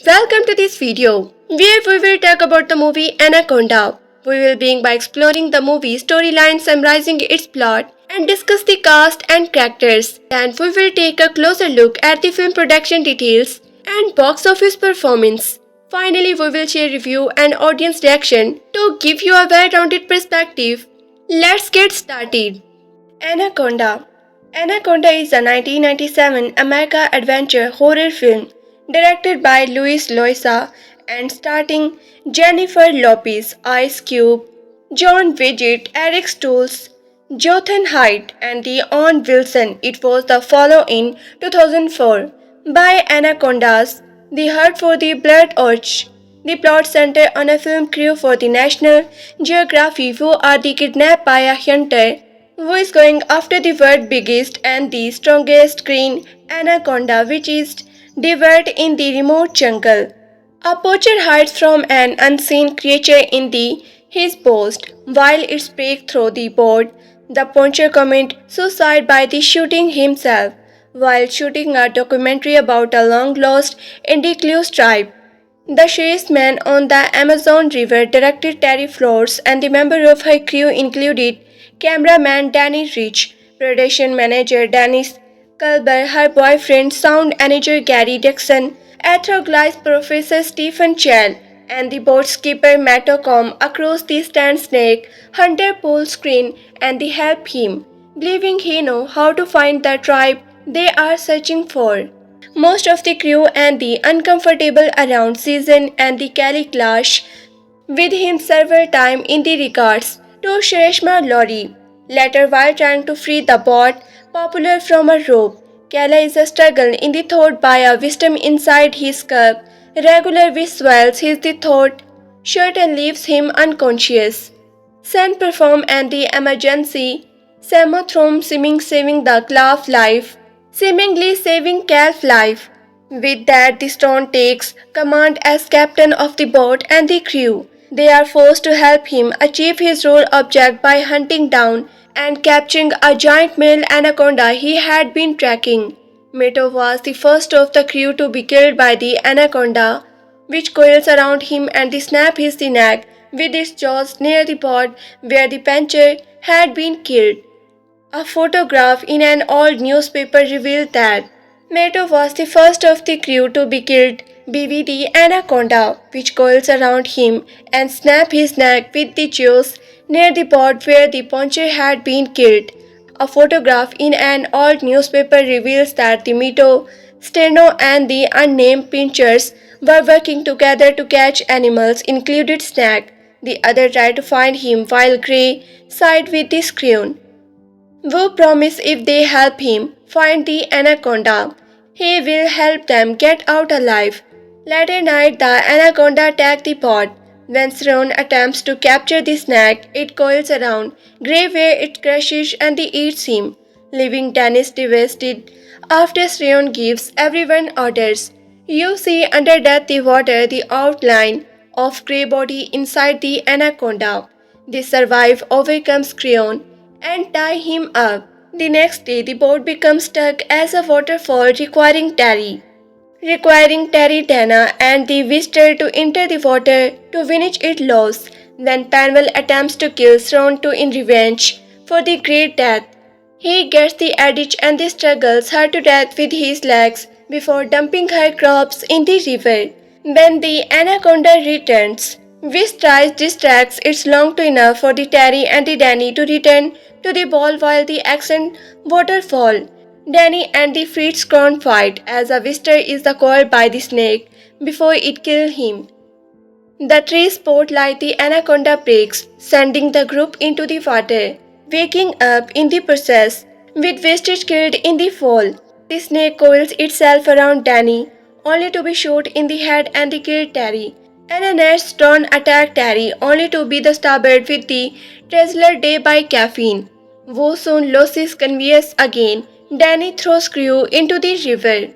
Welcome to this video, where we will talk about the movie Anaconda. We will begin by exploring the movie storyline, summarizing its plot, and discuss the cast and characters. Then we will take a closer look at the film production details and box office performance. Finally, we will share review and audience reaction to give you a well-rounded perspective. Let's get started. Anaconda. Anaconda is a 1997 American adventure horror film directed by Luis Loisa and starring Jennifer Lopez, Ice Cube, John Vidgett, Eric Stoltz, Jotham Hyde, and Owen Wilson. It was the follow in 2004 by Anacondas, The Hunt for the Blood Orch. The plot centered on a film crew for the National Geographic who are kidnapped by a hunter who is going after the world's biggest and the strongest green anaconda, which is devoured in the remote jungle. A poacher hides from an unseen creature in his post. While it breaks through the board, the poacher commits suicide by shooting himself while shooting a documentary about a long-lost indigenous tribe. The Chase Man on the Amazon River, director Terry Flowers, and the member of her crew included cameraman Danny Rich, production manager Dennis Culber, her boyfriend sound manager Gary Dixon, anthropologist Professor Stephen Chell, and the boat skipper Matto come across the stand snake hunter pole screen and they help him, believing he know how to find the tribe they are searching for. Most of the crew and the uncomfortable around season and the Kelly clash with him several times in the regards to Shreshma Lorry. Later, while trying to free the boat, popular from a rope, Kala is a struggle in the throat by a wisdom inside his cup. Regular which swells his the throat shirt and leaves him unconscious. Sen perform and the emergency. Samothrom saving the calf life, seemingly saving calf life. With that, the stone takes command as captain of the boat and the crew. They are forced to help him achieve his role object by hunting down and capturing a giant male anaconda he had been tracking. Meto was the first of the crew to be killed by the anaconda, which coils around him and snap his neck with its jaws near the spot where the panther had been killed. A photograph in an old newspaper revealed that Meto was the first of the crew to be killed by the anaconda, which coils around him and snaps his neck with the jaws near the spot where the puncher had been killed. A photograph in an old newspaper reveals that the Mito, Steno, and the unnamed pinchers were working together to catch animals, included snake. The other tried to find him while Gray sided with the Screwn. Wu promise if they help him find the anaconda, he will help them get out alive. Later night, the anaconda attacked the pot. When Sron attempts to capture the snake, it coils around Grey where it crushes and eats him, leaving Dennis devastated after Sron gives everyone orders. You see underneath the water the outline of Grey body inside the anaconda. They survive, overcome Creon, and tie him up. The next day, the boat becomes stuck as a waterfall, requiring Terry, Dana, and the visitor to enter the water to finish its loss. Then Panwell attempts to kill Thrawn in revenge for the great death. He gets the adage and struggles her to death with his legs before dumping her corpse in the river. When the anaconda returns, Whis distracts its long to enough for the Terry and the Danny to return to the ball while the accent waterfall. Danny and the Fritz Crown fight as a visitor is called by the snake before it kills him. The tree spotlight the anaconda breaks, sending the group into the water, waking up in the process, with wastage killed in the fall. The snake coils itself around Danny, only to be shot in the head and killed Terry. And a next stone attacked Terry, only to be stabbed with the Treasure Day by caffeine. Wu soon loses conveyance again. Danny throws Crew into the river.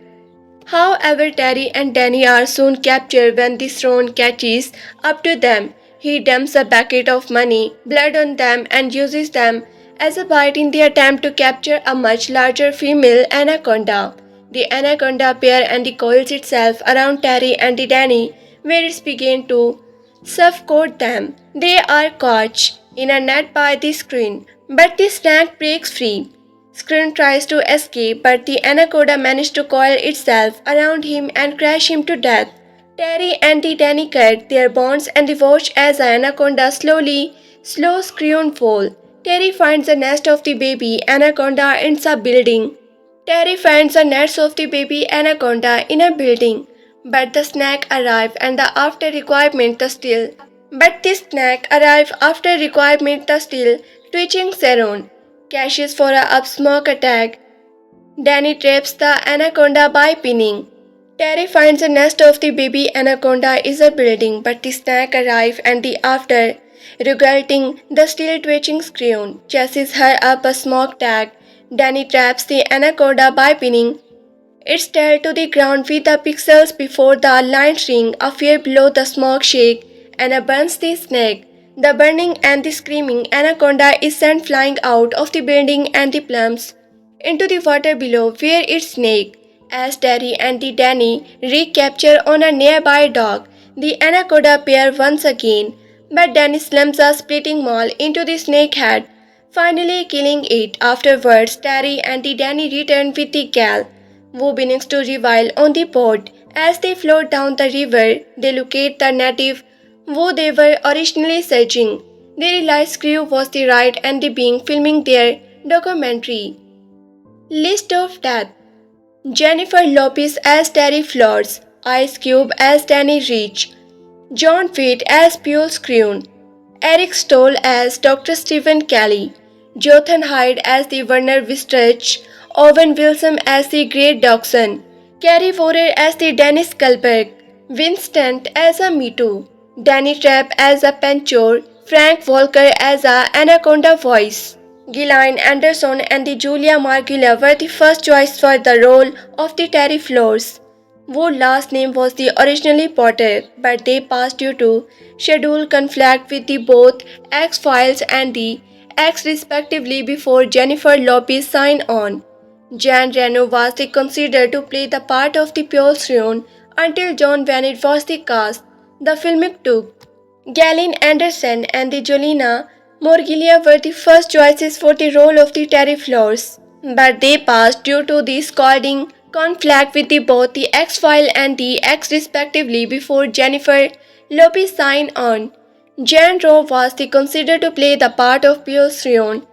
However, Terry and Danny are soon captured when the throne catches up to them. He dumps a bucket of money, blood on them, and uses them as a bait in the attempt to capture a much larger female anaconda. The anaconda pair and coils itself around Terry and Danny, where it begins to suffocate them. They are caught in a net by the screen, but the snake breaks free. Screen tries to escape, but the anaconda manages to coil itself around him and crush him to death. Terry and Danny cut their bonds and watch as the anaconda slows Screen fall. Terry finds the nest of the baby anaconda in a building. Terry finds the nest of the baby anaconda in a building, but the snake arrives and after requirement the still. But this snack arrives after requirement the still twitching Saron. Cashes for a up smoke attack. Danny traps the anaconda by pinning. Terry finds the nest of the baby anaconda is a building, but the snack arrives and after resulting the still twitching Screon chases her up a smoke tag. Danny traps the anaconda by pinning its tail to the ground with the pixels before the line ring a fear below the smoke shake and burns the snake. The burning and the screaming anaconda is sent flying out of the building and the plumps into the water below where its snake. As Terry and Danny recapture on a nearby dock, the anaconda pair once again, but Danny slams a splitting maul into the snake head, finally killing it. Afterwards, Terry and Danny return with the gal. Wu begins to revile on the boat. As they float down the river, they locate the native who they were originally searching. They realized Crew was the right and the being filming their documentary. List of death: Jennifer Lopez as Terry Flowers, Ice Cube as Danny Rich, John Fate as Paul Screwn, Eric Stoll as Dr. Stephen Kelly, Jotham Hyde as the Werner Wistrich, Owen Wilson as the Great Dachshund, Carrie Warner as the Dennis Kullberg, Vince Stent as a Me Too, Danny Trapp as a Penchor, Frank Walker as a Anaconda voice. Gillian Anderson and the Julia Margulia were the first choice for the role of the Terry Flowers, whose last name was the originally Potter, but they passed due to schedule conflict with the both X-Files and the X respectively before Jennifer Lopez signed on. Jan Reno was considered to play the part of the Paul Screwn until John Bennett was the cast. The film took Gillian Anderson and the Jolena Morgillia were the first choices for the role of the Terry Flowers, but they passed due to the scalding conflict with both the X-File and the X respectively before Jennifer Lopez signed on. Jan Rowe was considered to play the part of Paul Screwn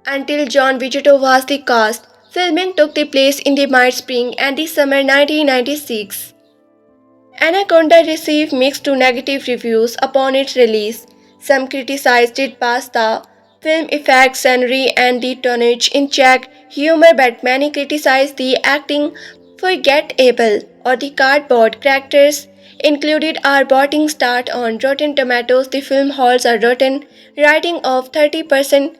until John Vigito was the cast. Filming took place in the mid-spring and the summer 1996. Anaconda received mixed to negative reviews upon its release. Some criticized it past the film effects, scenery, and the tonnage in check humor, but many criticized the acting forgettable or the cardboard characters included are botting start on Rotten Tomatoes. The film holds a rotten rating of 38%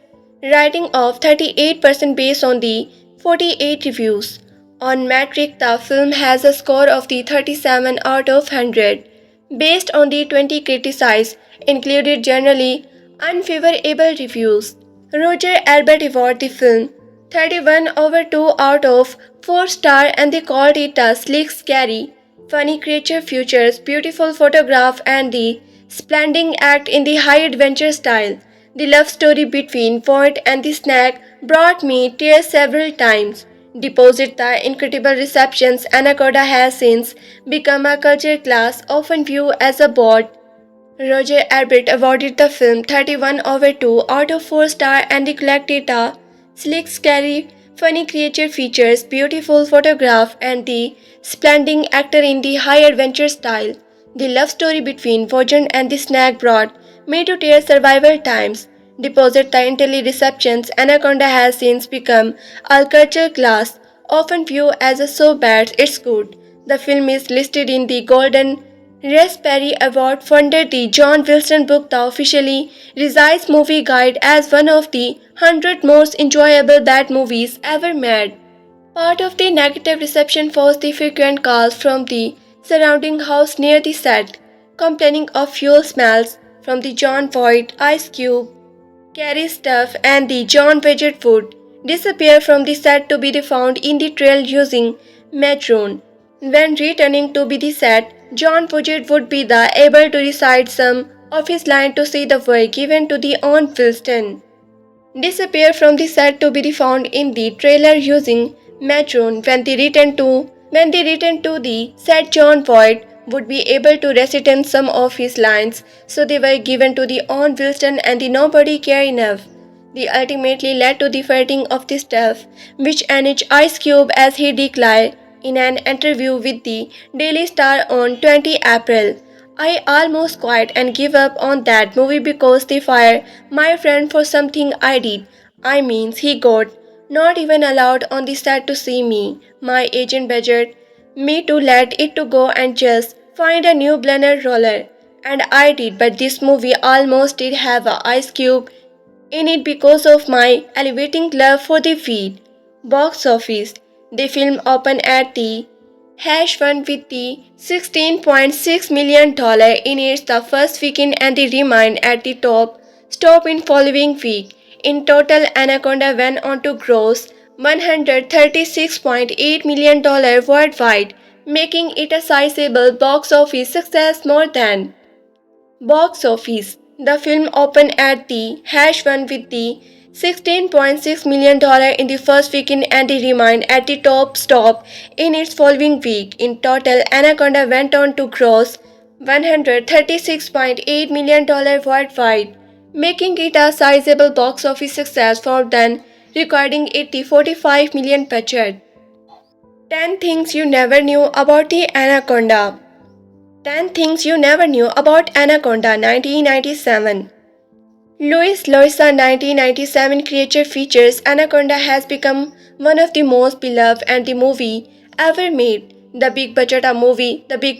based on the 48 reviews. On Metric, the film has a score of the 37 out of 100. Based on the 20 criticized, included generally unfavorable reviews. Roger Ebert awarded the film 31 over 2 out of 4 stars and they called it a slick, scary, funny creature features beautiful photograph and the splendid act in the high adventure style. The love story between Voight and the Snake brought me tears several times. Deposit the incredible receptions, Anaconda has since become a culture class often viewed as a bawd. Roger Ebert awarded the film 31 over 2 out of 4 stars and collected a slick, scary, funny creature features, beautiful photograph, and the splendid actor in the high adventure style. The love story between Voight and the Snake brought me to tears several times. Deposit the intently receptions, Anaconda has since become a cultural class, often viewed as a so bad it's good. The film is listed in the Golden Raspberry Award funded the John Wilson book The Officially Resides Movie Guide as one of the 100 most enjoyable bad movies ever made. Part of the negative reception was the frequent calls from the surrounding house near the set, complaining of fuel smells from the John Voight, Ice Cube, Carrie stuff and the John Widget would disappear from the set to be found in the trail using Metron. When returning to be the set, John Widget would be able to recite some of his line to see the word given to the Owen Wilson. Disappear from the set to be found in the trailer using Metron. When they return to the set, John Voight would be able to recite some of his lines, so they were given to the Owen Wilson and the nobody cared enough. They ultimately led to the fighting of the staff, which enraged Ice Cube as he declared in an interview with the Daily Star on 20 April. I almost quit and give up on that movie because they fired my friend for something I did. I mean, he got not even allowed on the set to see me. My agent begged me to let it to go and just find a new blender roller. And I did, but this movie almost did have a Ice Cube in it because of my elevating love for the feed. Box office. The film opened at the #1 with the $16.6 million in its the first weekend and the remained at the top stop in following week. In total, Anaconda went on to gross $136.8 million worldwide, making it a sizable box office success more than box office. The film opened at the #1 with the $16.6 million in the first weekend and remained at the top stop in its following week. In total, Anaconda went on to gross $136.8 million worldwide, making it a sizable box office success for then, recording it the $45 million budget. 10 Things You Never Knew About the Anaconda. 10 Things You Never Knew About Anaconda 1997. Louis Loisa 1997 creature features Anaconda has become one of the most beloved and the movie ever made. The Big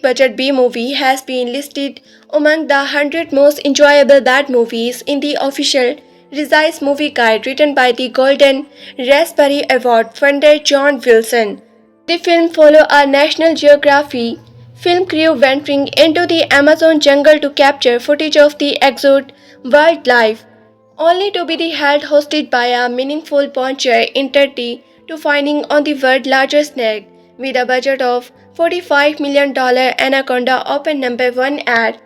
Budget B movie has been listed among the 100 most enjoyable bad movies in the official Revised Movie Guide written by the Golden Raspberry Award funder John Wilson. The film follows a National Geographic film crew venturing into the Amazon jungle to capture footage of the exotic wildlife, only to be held hostage by a meaningful puncher in Turkey to finding on the world's largest snake. With a budget of $45 million, Anaconda opened number 1 at.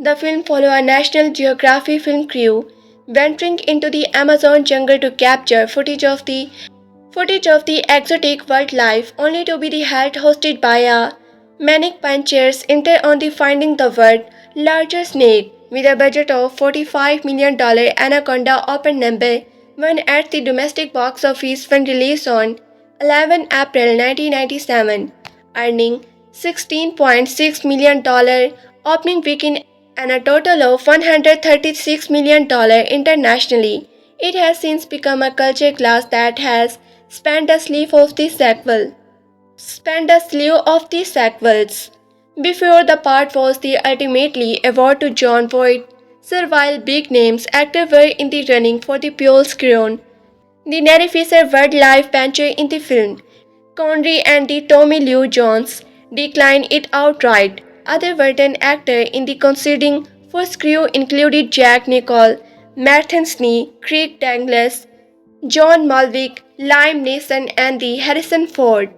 The film follows a National Geographic film crew venturing into the Amazon jungle to capture footage of the exotic wildlife, only to be held hostage by a manic punchers intent on the finding the world's largest snake. With a budget of $45 million, Anaconda opened number 1 at the domestic box office when released on 11 April 1997, earning $16.6 million opening weekend and a total of $136 million internationally. It has since become a culture class that has spanned a slew of the sequels. Before the part was the ultimately award to Jon Voight, Sir, while big names actors were in the running for the Pure Crown. The Neri Fisher wildlife pancher in the film, Connery and the Tommy Lee Jones declined it outright. Other veteran actors in the conceding first crew included Jack Nicol, Matt Snee, Craig Douglas, John Malkovich, Liam Neeson and the Harrison Ford.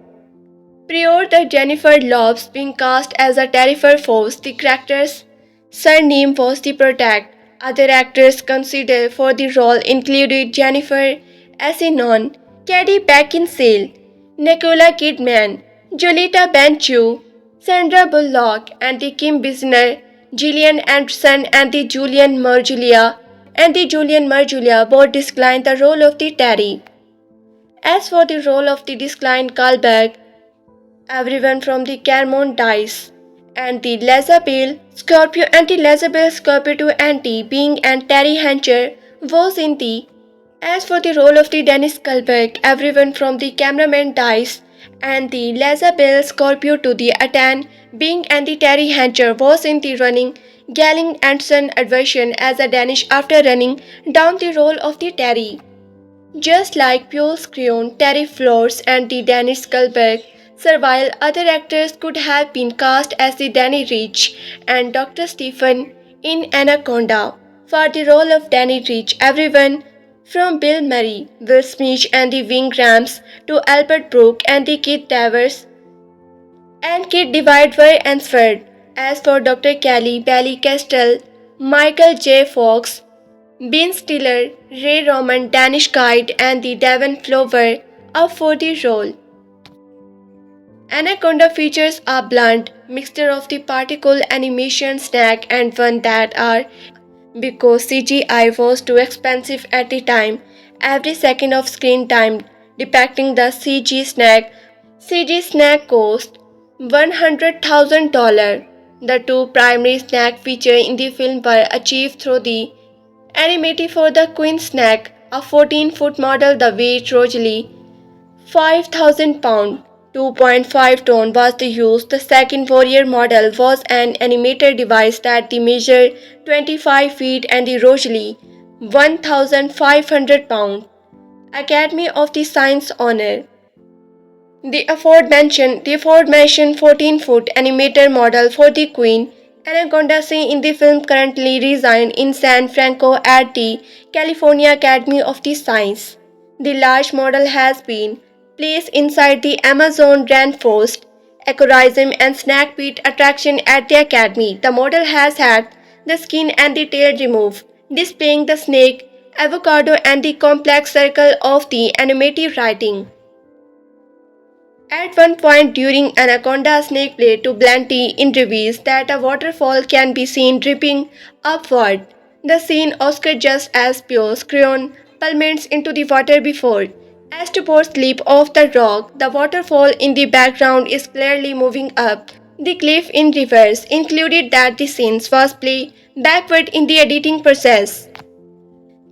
Prior to Jennifer Lopez being cast as a terrified force, the character's surname was the Protect. Other actors considered for the role included Jennifer Aniston, Katie Beckinsale, Nicole Kidman, Julieta Benchu, Sandra Bullock, and the Kim Basinger, Gillian Anderson, and the Julian Margulia both declined the role of the Terry. As for the role of the declined callback, everyone from the Carmon dies, and the Lazabelle Scorpio to Anti being and Terry Hancher was in the. As for the role of the Dennis Kalbeck, everyone from the cameraman dies, and the Lazabelle Scorpio to the Atan being and the Terry Hancher was in the running. Galling Anderson version as a Danish after running down the role of the Terry. Just like Pure Screon, Terry Flowers and the Danish Kalbeck, Sir, while other actors could have been cast as the Danny Rich and Dr. Stephen in Anaconda. For the role of Danny Rich, everyone from Bill Murray, Will Smith and the Wing Rams to Albert Brooke and the Keith Towers and Kit Divide were answered. As for Dr. Kelly, Billy Castell, Michael J. Fox, Ben Stiller, Ray Roman, Danish Guide and the Devon Flower up for the role. Anaconda features a blunt mixture of the particle animation snack and one that are because CGI was too expensive at the time. Every second of screen time depicting the CG snack cost $100,000. The two primary snack features in the film were achieved through the animated for the Queen snack, a 14-foot model, the weight roughly 5,000 pounds. 2.5 ton was the use. The second Warrior model was an animated device that measured 25 feet and the roughly 1,500 pounds. Academy of the Science Honor. The aforementioned 14-foot animated model for the Queen Anaconda scene in the film currently resides in San Francisco at the California Academy of the Science. The large model has been placed inside the Amazon Rainforest Aquarium and Snack Pit attraction at the Academy. The model has had the skin and the tail removed, displaying the snake, avocado and the complex circle of the animated writing. At one point during Anaconda, Snake played to Blanty in reveals that a waterfall can be seen dripping upward. The scene Oscar just as Pios Creon plummets into the water before Astroport leap off the rock. The waterfall in the background is clearly moving up the cliff in reverse, included that the scenes was played backward in the editing process.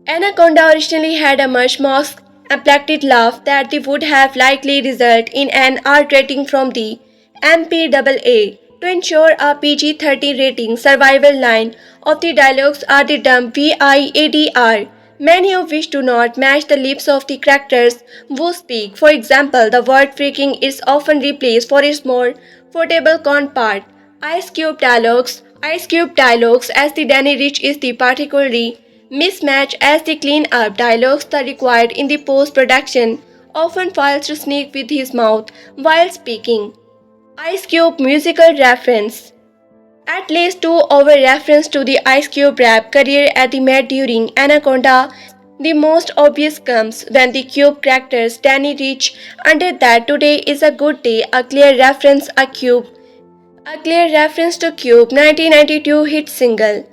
Anaconda originally had a much more applauded laugh that would have likely resulted in an R rating from the MPAA. To ensure a PG-13 rating, survival line of the dialogues are the dumb VIADR, many of which do not match the lips of the characters who speak. For example, the word freaking is often replaced for its more quotable counterpart. Ice Cube dialogues as the Danny Rich is the particularly mismatch as the clean-up dialogues that required in the post-production often fails to sneak with his mouth while speaking. Ice Cube musical reference. At least two over reference to the Ice Cube rap career at the Met during Anaconda. The most obvious comes when the Cube characters Danny Rich under that today is a good day, a clear reference to Cube 1992 hit single.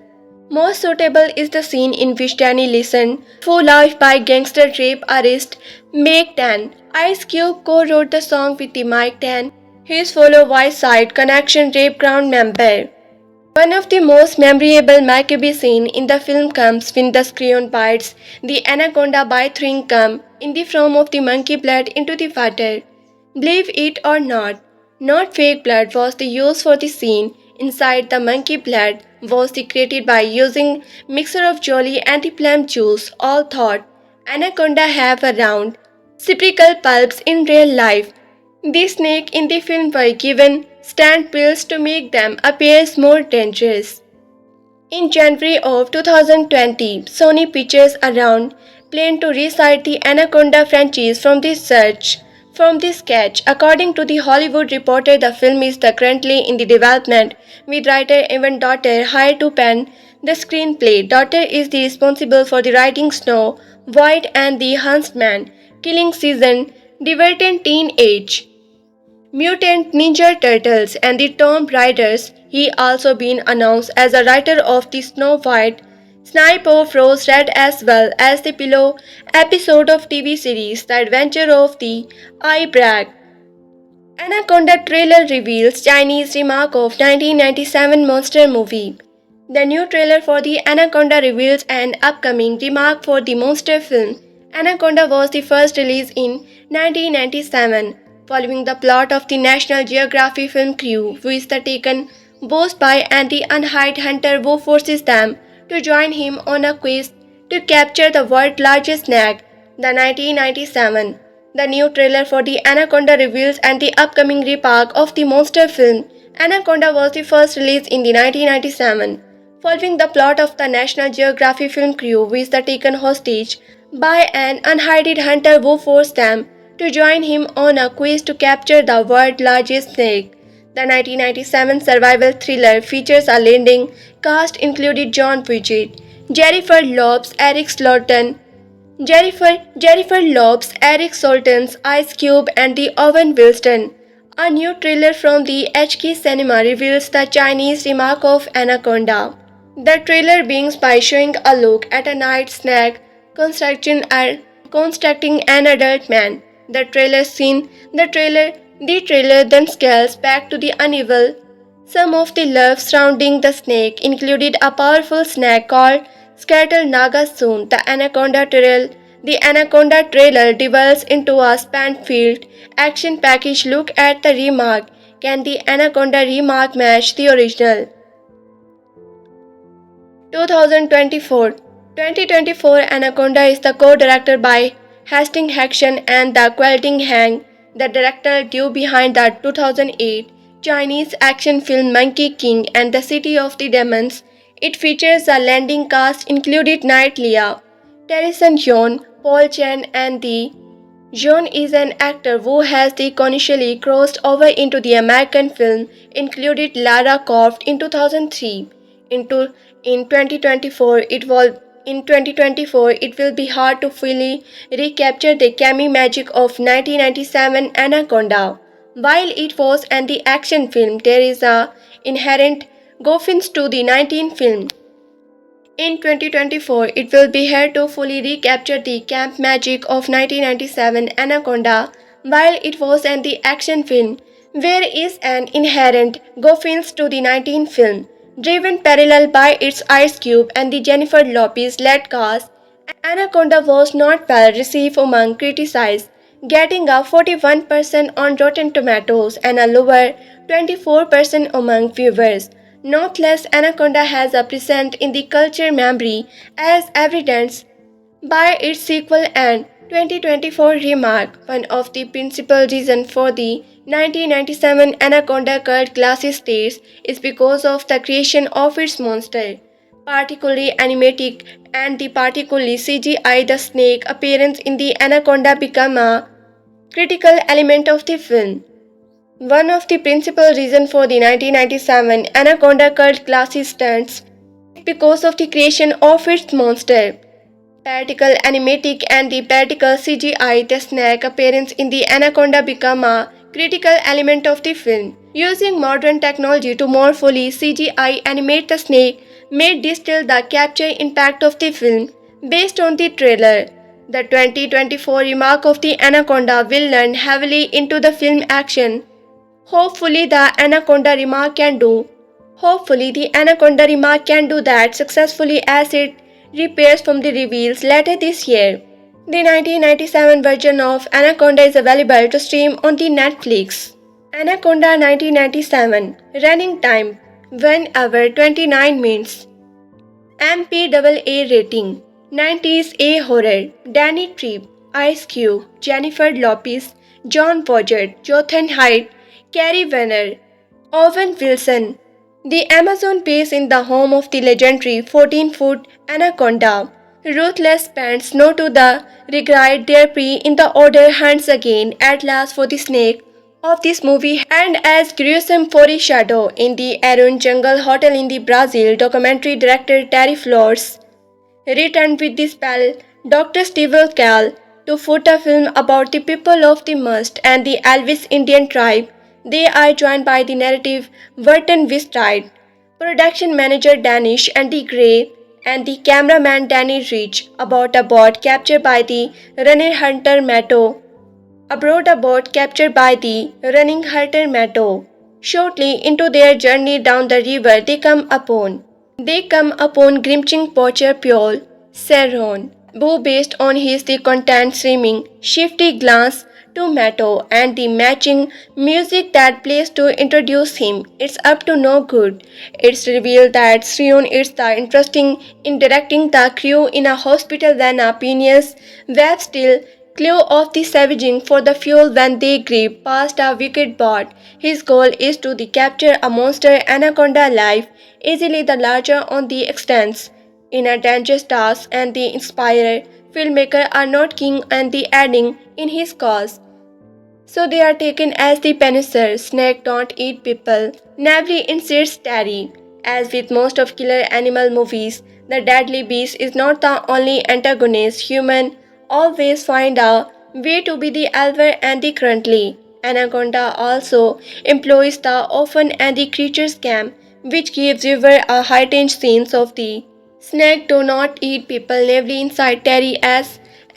Most suitable is the scene in which Danny listened full life by gangster rape artist Mike Tan. Ice Cube co-wrote the song with the Mike Tan, his fellow West Side Connection rape ground member. One of the most memorable Maccabee scenes in the film comes when the Screon bites the anaconda by throwing cum in the form of the monkey blood into the water. Believe it or not fake blood was the use for the scene. Inside the monkey blood was created by using mixture of jolly and the plum juice. All thought anaconda have around spherical pulps in real life. The snake in the film were given stand pills to make them appear more dangerous. In January of 2020, Sony Pictures around planned to restart the Anaconda franchise from the sketch. According to the Hollywood Reporter, the film is currently in the development with writer Evan Daughter hired to pen the screenplay. Daughter is the responsible for the writing Snow White and the Huntsman, Killing Season, Divergent Teenage Mutant Ninja Turtles and the Tomb Raiders. He also been announced as a writer of the Snow White, Snipe of Rose Red as well as the pillow episode of TV series The Adventure of the Eye Brag. Anaconda trailer reveals Chinese remake of 1997 monster movie. The new trailer for the Anaconda reveals an upcoming remake for the monster film. Anaconda was the first release in 1997. Following the plot of the National Geographic film crew, who is taken both by and the unhired hunter who forces them to join him on a quest to capture the world's largest snake. The 1997. The new trailer for the Anaconda reveals and the upcoming remake of the monster film. Anaconda was the first release in the 1997. Following the plot of the National Geographic film crew, who is taken hostage by an unhired hunter who forced them to join him on a quest to capture the world's largest snake. The 1997 survival thriller features a leading cast included John Puget, Jennifer Lopez, Eric Soltons, Ice Cube, and the Owen Wilson. A new trailer from the HK Cinema reveals the Chinese remake of Anaconda. The trailer begins by showing a look at a night snake constructing an adult man. The trailer then scales back to the uneven. Some of the love surrounding the snake included a powerful snake called Skirtle Nagasun. The Anaconda trailer develops into a span-filled action package look at the remake. Can the Anaconda remake match the original? 2024 Anaconda is co-directed by Hastings Haction and the Quelting Hang, the director due behind the 2008 Chinese action film Monkey King and the City of the Demons. It features a leading cast included Night Leah, Teresa Yeon, Paul Chen, and the Yeon is an actor who has initially crossed over into the American film, included Lara Croft in 2003. In 2024, it will be hard to fully recapture the cammy magic of 1997 Anaconda. While it was an the action film, there is a inherent goofins to the 19 film. In 2024, it will be here to fully recapture the camp magic of 1997 Anaconda. While it was an the action film, there is an inherent goofins to the 19 film, driven parallel by its Ice Cube and the Jennifer Lopez-led cast. Anaconda was not well received among critics, getting a 41% on Rotten Tomatoes and a lower 24% among viewers. Nonetheless, Anaconda has a present in the culture memory as evidenced by its sequel and 2024 remark. One of the principal reasons for the 1997 Anaconda cult classic states is because of the creation of its monster, particularly animatic and the particularly CGI. The snake appearance in the Anaconda become a critical element of the film. One of the principal reasons for the 1997 Anaconda cult classic stands because of the creation of its monster. Particle animatic and the particle CGI, the snake appearance in the Anaconda become a critical element of the film. Using modern technology to more fully CGI animate the snake made distill the capture impact of the film based on the trailer. The 2024 remark of the Anaconda will lean heavily into the film action. Hopefully the Anaconda remark can do. Hopefully the Anaconda remark can do that successfully as it repairs from the reveals later this year. The 1997 version of Anaconda is available to stream on the Netflix. Anaconda 1997 running time 1 hour 29 minutes. MPAA rating 90s A horror. Danny Treep, Ice Cube, Jennifer Lopez, John Boyega, Jotham Hyde, Carrie Venner, Owen Wilson. The Amazon base in the home of the legendary 14-foot anaconda. Ruthless spends no to the regret their prey in the order hunts again at last for the snake of this movie, and as gruesome foreshadow in the Arun Jungle Hotel in the Brazil, documentary director Terry Flores returned with the spell Dr. Steve Carell to foot a film about the people of the Must and the Elvis Indian tribe. They are joined by the narrative Burton Wistide, production manager Danish and the Grey, and the cameraman Danny Rich about a boat captured by the running hunter Mato. Aboard a boat captured by the running hunter Mato. Shortly into their journey down the river, they come upon grimching poacher Pure Serron, who based on his the content streaming shifty glance to Mato and the matching music that plays to introduce him. It's up to no good. It's revealed that Srion is the interesting in directing the crew in a hospital than a penis web still clue of the savaging for the fuel when they grip past a wicked bot. His goal is to capture a monster anaconda alive, easily the larger on the extents. In a dangerous task and the inspired filmmaker are not keen on the adding in his cause. So they are taken as the penicillin, snake don't eat people. Navely insists Terry. As with most of killer animal movies, the deadly beast is not the only antagonist. Human always find a way to be the alver and the currently. Anaconda also employs the often and the creature scam, which gives viewer a heightened sense of the snake do not eat people naively inside Terry.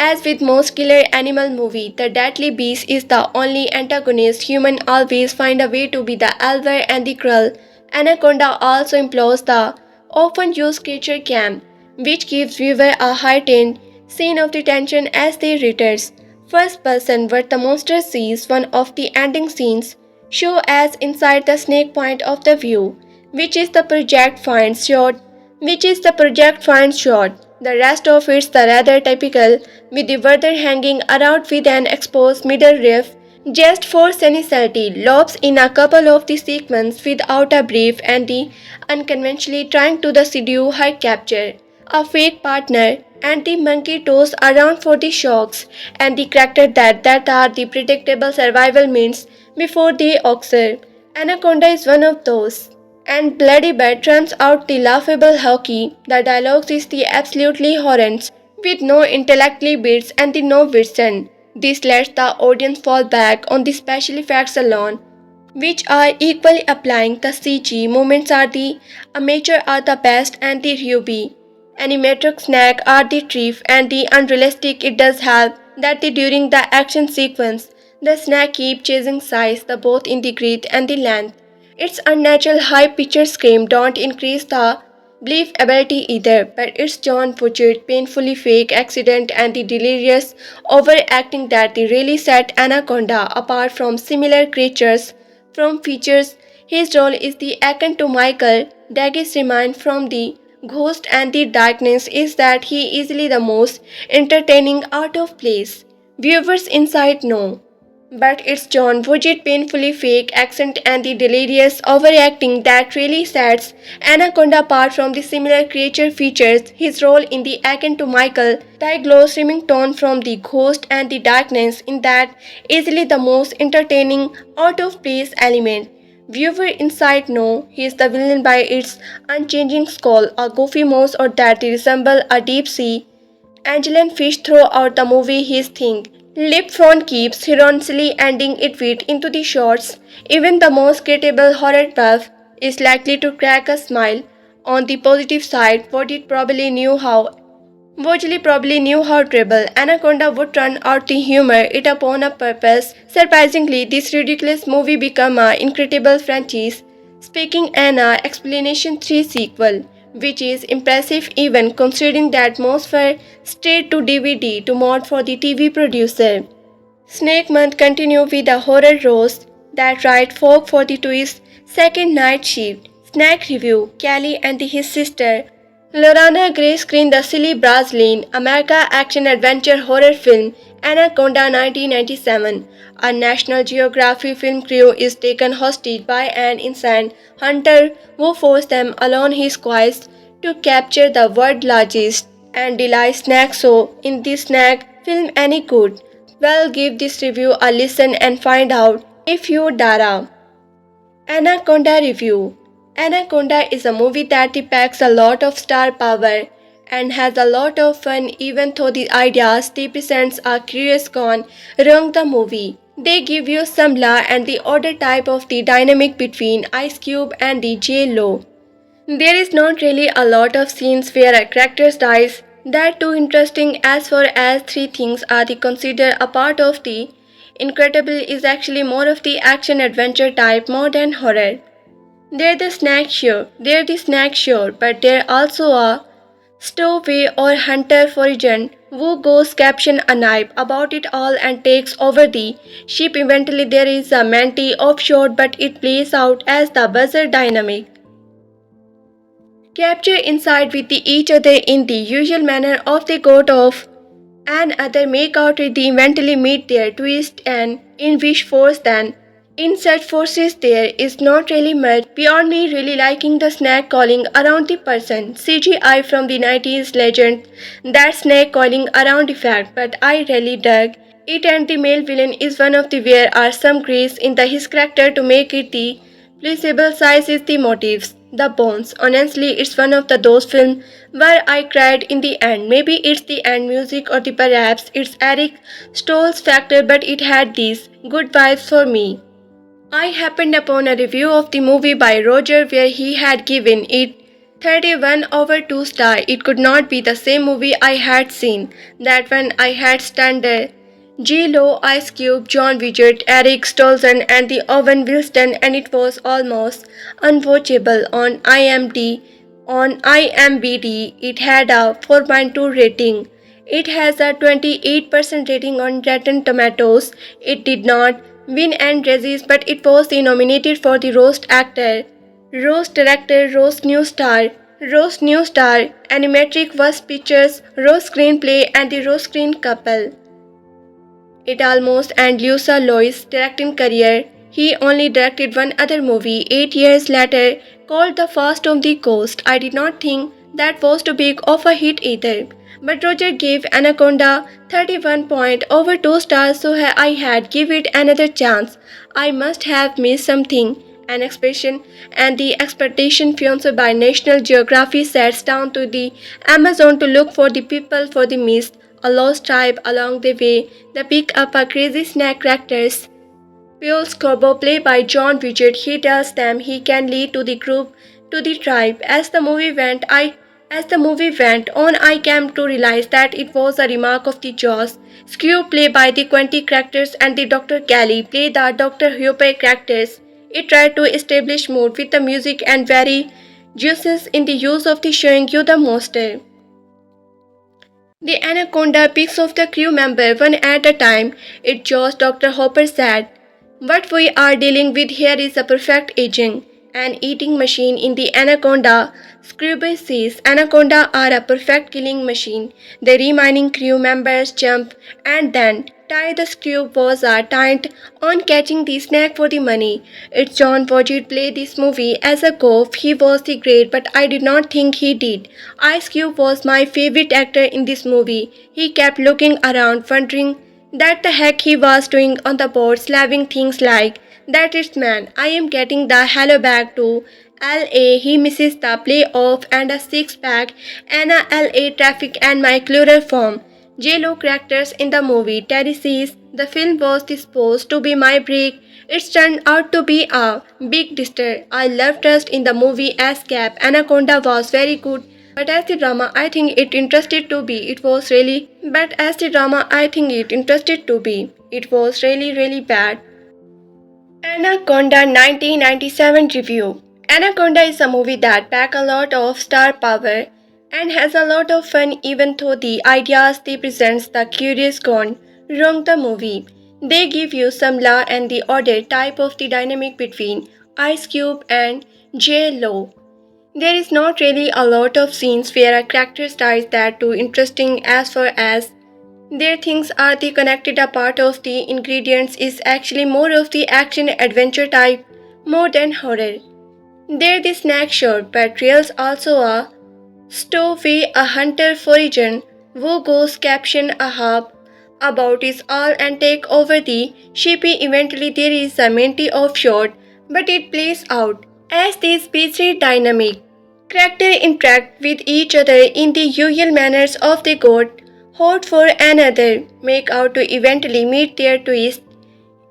As with most killer animal movie, the deadly beast is the only antagonist. Human always find a way to be the alver and the cruel. Anaconda also employs the often used creature cam, which gives viewer a heightened scene of the tension as they returns. First person what the monster sees, one of the ending scenes show as inside the snake point of the view, which is the project finds shot. The rest of it's the rather typical, with the weather hanging around with an exposed middle riff, just for sensuality, lobs in a couple of the sequences without a brief and the unconventionally trying to the seduce her capture, a fake partner, and the monkey toes around for the shocks and the character that are the predictable survival means before the occur. Anaconda is one of those. And Bloody Bad turns out the laughable hockey. The dialogues is the absolutely horrendous, with no intellectually bits and the no vision. This lets the audience fall back on the special effects alone, which are equally applying. The CG moments are the amateur are the best and the ruby animatrix snack are the truth and the unrealistic. It does help that during the action sequence the snack keep chasing size the both in the grid and the length. Its unnatural high pitched scream don't increase the believability either, but it's John Butcher's painfully fake accident and the delirious overacting that they really set Anaconda apart from similar creatures. From features, his role is the akin to Michael Daggis' remind from the Ghost and the Darkness is that he is easily the most entertaining out of place. Viewers inside know. But it's John Wood's painfully fake accent and the delirious overacting that really sets Anaconda apart from the similar creature features. His role in the akin to Michael Diglo's streaming tone from the Ghost and the Darkness in that easily the most entertaining out of place element. Viewer inside know he is the villain by its unchanging skull, a goofy mouse or that they resemble a deep sea Angelan fish throughout the movie his thing. Lipfron keeps ironically ending it with into the shots. Even the most credible horror buff is likely to crack a smile. On the positive side, Vogeli probably knew how terrible Anaconda would turn out to humor it upon a purpose. Surprisingly, this ridiculous movie became an incredible franchise, speaking an Explanation 3 sequel, which is impressive even considering that most were straight to DVD to mod for the TV producer. Snake Month continued with a horror roast that right folk for the twist second night shift. Snack review Kelly and his sister Lorana Gray screened the silly Brazilian America action adventure horror film Anaconda 1997. A National Geographic film crew is taken hostage by an insane hunter who forces them along his quest to capture the world's largest and deadly snack. So, in this snack film any good? Well, give this review a listen and find out if you dare. Anaconda review. Anaconda is a movie that packs a lot of star power and has a lot of fun even though the ideas they present are curious gone wrong the movie. They give you some law and the other type of the dynamic between Ice Cube and the J-Lo. There is not really a lot of scenes where a character dies that too interesting as far as three things are the considered a part of the Incredible is actually more of the action adventure type more than horror. They're the snack sure, but they're also a stowaway or hunter forager who goes caption a knife about it all and takes over the ship. Eventually there is a Manti offshore, but it plays out as the buzzer dynamic. Capture inside with each other in the usual manner of the goat of and other make out with the eventually meet their twist and in which force then in such forces there is not really much beyond me really liking the snack calling around the person CGI from the 90s legend that snake calling around effect, but I really dug it and the male villain is one of the where are some grace in the his character to make it the pleasable size is the motives. The Bones. Honestly, it's one of those films where I cried in the end. Maybe it's the end music or the perhaps it's Eric Stoltz factor, but it had these good vibes for me. I happened upon a review of the movie by Roger where he had given it 31 over 2 stars. It could not be the same movie I had seen. That one I had standard J-Lo, Ice Cube, John Widgett, Eric Stolzen and the Owen Wilson, and it was almost unwatchable on IMDb. On IMBD, it had a 4.2 rating. It has a 28% rating on Rotten Tomatoes. It did not win an Razzies, but it was nominated for the Roast Actor, Roast Director, Roast New Star, Animatic Worst Pictures, Roast Screenplay, and the Roast Screen Couple. It almost ended Lucia Lois' directing career. He only directed one other movie 8 years later called The Fast of the Coast. I did not think that was too big of a hit either. But Roger gave Anaconda 31 point over 2 stars, so I had give it another chance. I must have missed something. An expression and the expedition fiancé by National Geographic sets down to the Amazon to look for the people for the mist a lost tribe along the way. They pick up a crazy snack characters. Pure Scorbo, played by John Widget, he tells them he can lead to the group, to the tribe. As the movie went on, I came to realize that it was a remark of the Jaws. Screw, played by the Quentin characters, and the Dr. Kelly, play the Dr. Hooper characters. It tried to establish mood with the music and very juices in the use of the showing you the monster. The anaconda picks off the crew member one at a time. It Jaws, Dr. Hopper said. What we are dealing with here is a perfect aging. An eating machine in the anaconda. Scrooge says anaconda are a perfect killing machine. The remaining crew members jump and then tie the screw was tight on catching the snack for the money. It's John Voight played this movie as a cop. He was the great, but I did not think he did. Ice Cube was my favorite actor in this movie. He kept looking around, wondering that the heck he was doing on the board, slapping things like, that is man, I am getting the hello back to LA. He misses the playoff and a six pack, and a LA traffic and my chloroform. J-Lo characters in the movie. Terry says the film was supposed to be my break. It's turned out to be a big disaster. I loved Trust in the movie as Cap. Anaconda was very good. But as the drama I think it interested to be, it was really really bad. Anaconda 1997 review. Anaconda is a movie that packs a lot of star power and has a lot of fun even though the ideas they present the curious gone wrong the movie. They give you some law and the order type of the dynamic between Ice Cube and J-Lo. There is not really a lot of scenes where a character dies that too interesting as far as their things are the connected a part of the ingredients is actually more of the action adventure type more than horror. There the snack short but Reels also a stowaway a hunter forager who goes caption a hub about is all and take over the shippy. Eventually there is a minty offshore, but it plays out as these busy dynamic characters interact with each other in the usual manners of the god hot for another, make out to eventually meet their twist.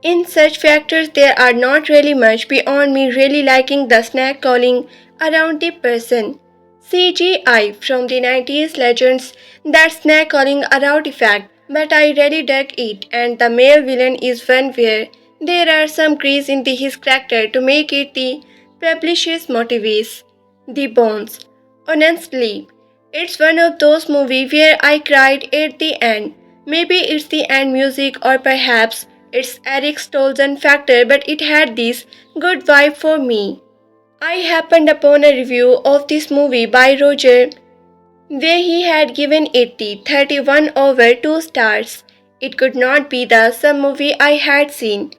In such factors, there are not really much beyond me really liking the snack calling around the person. CGI from the 90s legends that snack calling around effect, but I really dug it, and the male villain is one where there are some grease in his character to make it the publisher's motives. The Bones. Honestly, it's one of those movies where I cried at the end. Maybe it's the end music or perhaps it's Eric Stolzen factor, but it had this good vibe for me. I happened upon a review of this movie by Roger where he had given it the 31 over 2 stars. It could not be the some movie I had seen.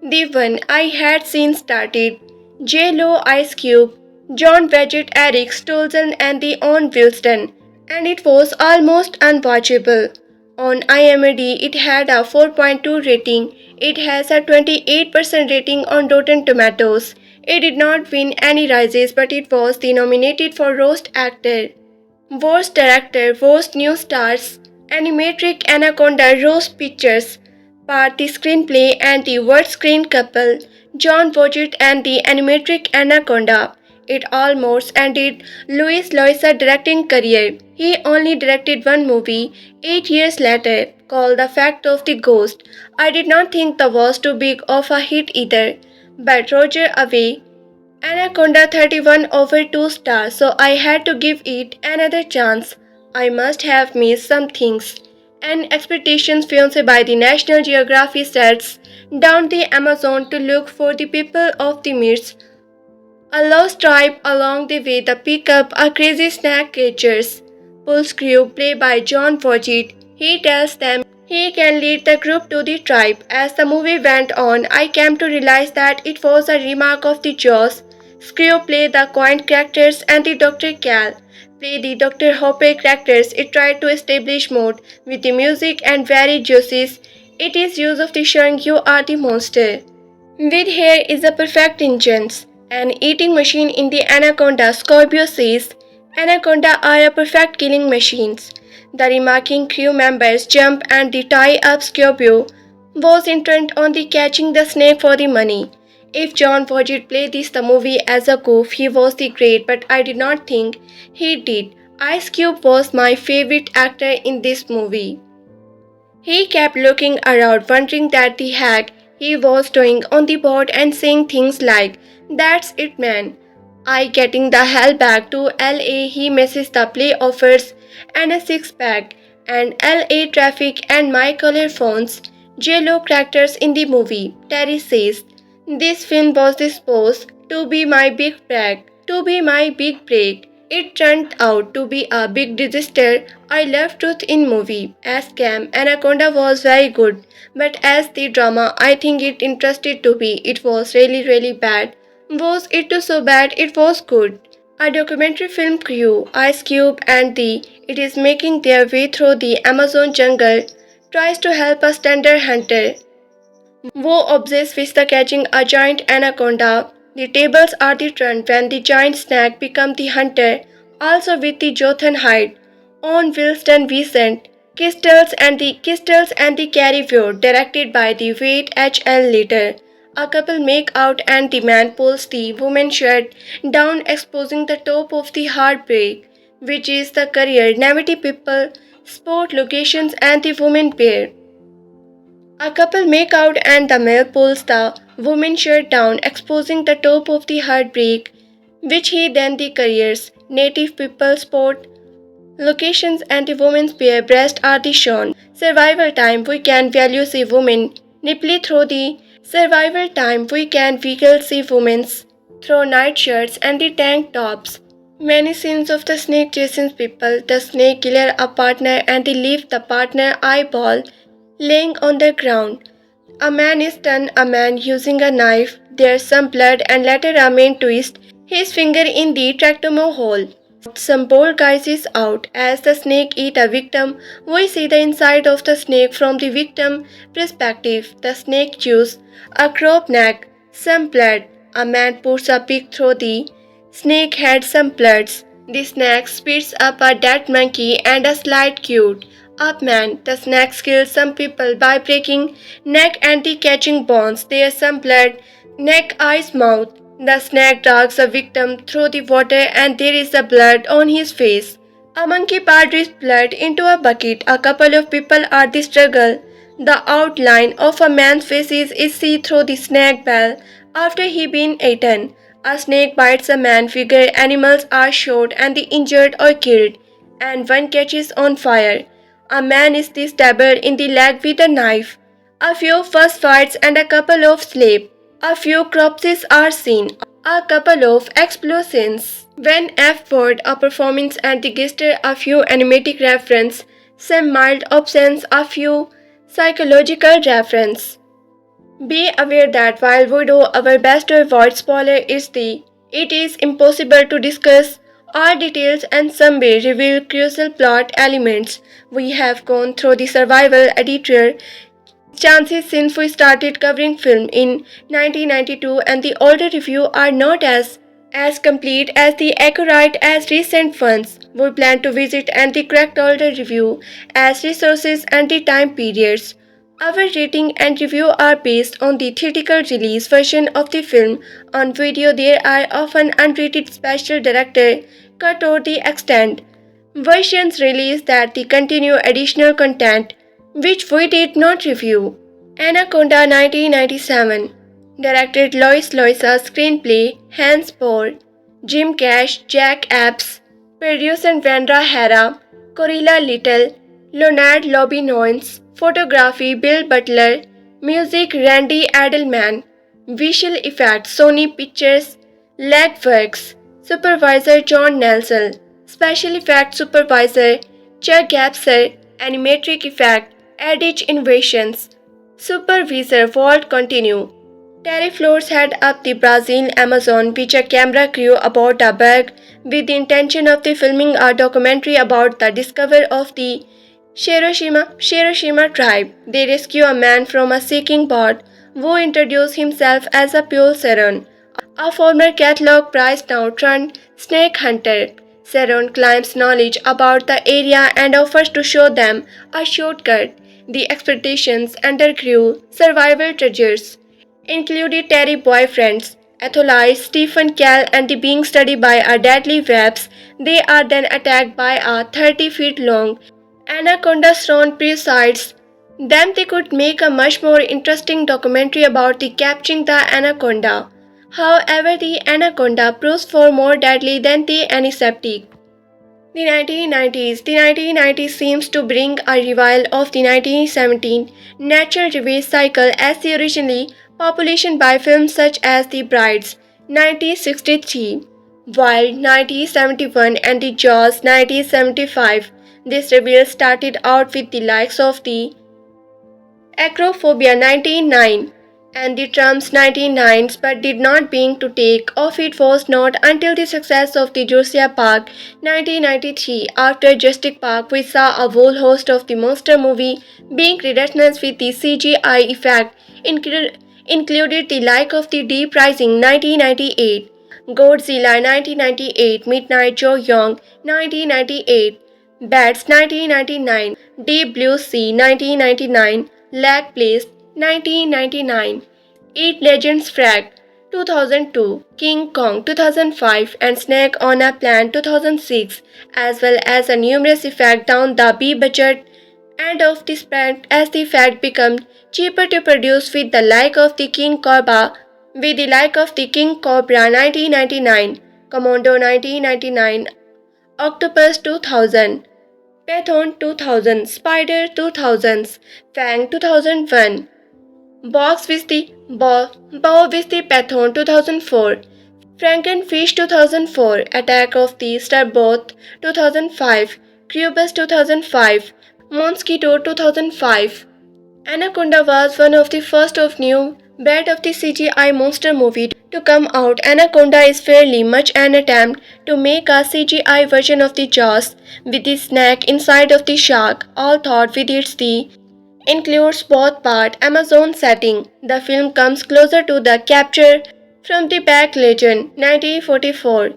The one I had seen started J-Lo, Ice Cube, John Vedgett, Eric Stolzen and the Owen Wilson, and it was almost unwatchable. On IMDb, it had a 4.2 rating. It has a 28% rating on Rotten Tomatoes. It did not win any prizes, but it was the nominated for Worst Actor, Worst Director, Worst New Stars, Animatrix Anaconda Rose Pictures, Part the Screenplay and the Worst Screen Couple, John Voight and the Animatrix Anaconda. It almost ended Louis Loisa's directing career. He only directed one movie 8 years later, called The Fact of the Ghost. I did not think that was too big of a hit either, but Roger away Anaconda 31 over 2 stars, so I had to give it another chance. I must have missed some things. An expedition sponsored by the National Geographic sets down the Amazon to look for the people of the myths. A lost tribe along the way the pick up a crazy snack catchers. Pulse crew played by John Voight. He tells them he can lead the group to the tribe. As the movie went on, I came to realize that it was a remark of the Jaws. Screw play the quaint characters and the Dr. Cal play the Dr. Hopper characters. It tried to establish mood with the music and very juices. It is use of the showing you are the monster. With here is a perfect engines. An eating machine in the anaconda. Scorpio says anaconda are a perfect killing machines. The remarking crew members jump and the tie-up Scorpio was intent on the catching the snake for the money. If John Voight played the movie as a goof, he was the great, but I did not think he did. Ice Cube was my favorite actor in this movie. He kept looking around, wondering that the heck he was doing on the board and saying things like, "That's it, man. I getting the hell back to LA." He misses the play offers and a six pack, and LA traffic and my color phones. JLo characters in the movie. Terry says, "This film was supposed to be my big break. It turned out to be a big disaster. I love truth in movie. As Cam, Anaconda was very good, but as the drama I think it interested to be. It was really bad. Was it so bad it was good?" A documentary film crew, Ice Cube and the it is making their way through the Amazon jungle, tries to help a standard hunter who obsessed with the catching a giant anaconda. The tables are turned when the giant snake becomes the hunter, also with the Jotham Hyde, on Wilson Vincent, Kistles and the Carrie View, directed by the Wade H.L. Later. A couple make out and the man pulls the woman's shirt down, exposing the top of the heartbreak, which is the career, naivety people, sport locations and the woman pair. A couple make out and the male pulls the woman's shirt down, exposing the top of the heartbreak, which he then the careers, native people, sport, locations and the woman's bare breast are the shown. Survival time we can value see women nipply through the survival time we can vehicle see women's through night shirts and the tank tops. Many scenes of the snake chasing people, the snake killer a partner and they leave the partner eyeball laying on the ground. A man is done, a man using a knife, there's some blood and later a man twists his finger in the trachoma hole. Some bold guys is out. As the snake eat a victim, we see the inside of the snake from the victim perspective. The snake chews a crop neck, some blood. A man puts a pick through the snake head, some bloods. The snake spits up a dead monkey and a slight cute up man. The snake kills some people by breaking neck and the catching bones. There's some blood, neck, eyes, mouth. The snake drags the victim through the water and there is the blood on his face. A monkey pours blood into a bucket. A couple of people are the struggle. The outline of a man's face is seen through the snake bell after he been eaten. A snake bites a man figure. Animals are shot and the injured or killed, and one catches on fire. A man is stabbed in the leg with a knife. A few first fights and a couple of sleep. A few corpses are seen. A couple of explosions. When F-word, a performance and the guest a few animatic reference, some mild absence, a few psychological reference. Be aware that while we do our best to avoid spoiler, it is impossible to discuss all details and some may reveal crucial plot elements. We have gone through the survival editor chances since we started covering film in 1992 and the older reviews are not as complete as the accurate as recent ones. We plan to visit and the correct older review as resources and the time periods. Our rating and review are based on the theatrical release version of the film. On video there are often unrated special director cut or the extended versions released that the continue additional content which we did not review. Anaconda 1997. Directed Lois Loisa. Screenplay Hans Bohr, Jim Cash, Jack Epps. Producer Vendra Hera, Corilla Little, Leonard Lobinoins. Photography Bill Butler. Music Randy Edelman. Visual effects Sony Pictures. Legworks. Supervisor John Nelson. Special effects supervisor Chuck Gapser. Animatic effect Edge Innovations. Supervisor Walt Continue. Terry Flores head up the Brazil Amazon with a camera crew about a bug with the intention of the filming a documentary about the discovery of the Shiroshima tribe. They rescue a man from a sinking boat who introduces himself as a Pure Saron, a former catalog prize now turned snake hunter. Saron claims knowledge about the area and offers to show them a shortcut. The expedition's undercrew survival treasures included Terry boyfriends, Atholites, Stephen Cal, and the being studied by a deadly webs. They are then attacked by a 30 feet long anaconda thrown presides them. They could make a much more interesting documentary about the capturing the anaconda. However, the anaconda proves far more deadly than the antiseptic. The 1990s. The 1990s seems to bring a revival of the 1917 natural revenge cycle as the originally population by films such as The Brides 1963, Wild 1971 and The Jaws 1975. This revival started out with the likes of the Acrophobia 1999 and the Trump's 1999s but did not begin to take off. It was not until the success of the Jurassic Park 1993 after Jurassic Park we saw a whole host of the monster movie being redundant with the CGI effect included the like of the Deep Rising 1998, Godzilla 1998, Midnight Joe Young 1998, Bats 1999, Deep Blue Sea 1999, Lag Place 1999, Eat Legends Frag 2002, King Kong 2005 and Snake on a Plane 2006 as well as a numerous effect down the B budget and of the spend as the effect become cheaper to produce with the like of the King Cobra 1999, Commando 1999, Octopus 2000, Python 2000, Spider 2000s, Fang 2001, Bow with the Python 2004, Frankenfish 2004, Attack of the Starboth 2005, Cubus 2005, Mosquito 2005. Anaconda was one of the first of new breed of the CGI monster movie to come out. Anaconda is fairly much an attempt to make a CGI version of the Jaws with the snake inside of the shark, all thought with its the includes both part Amazon setting. The film comes closer to the capture from the back legend 1944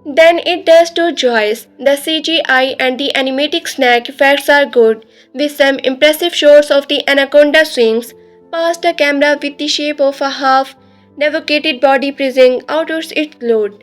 than it does to Joyce. The CGI and the animatic snake effects are good, with some impressive shots of the anaconda swings past the camera with the shape of a half-defecated body pressing out its load.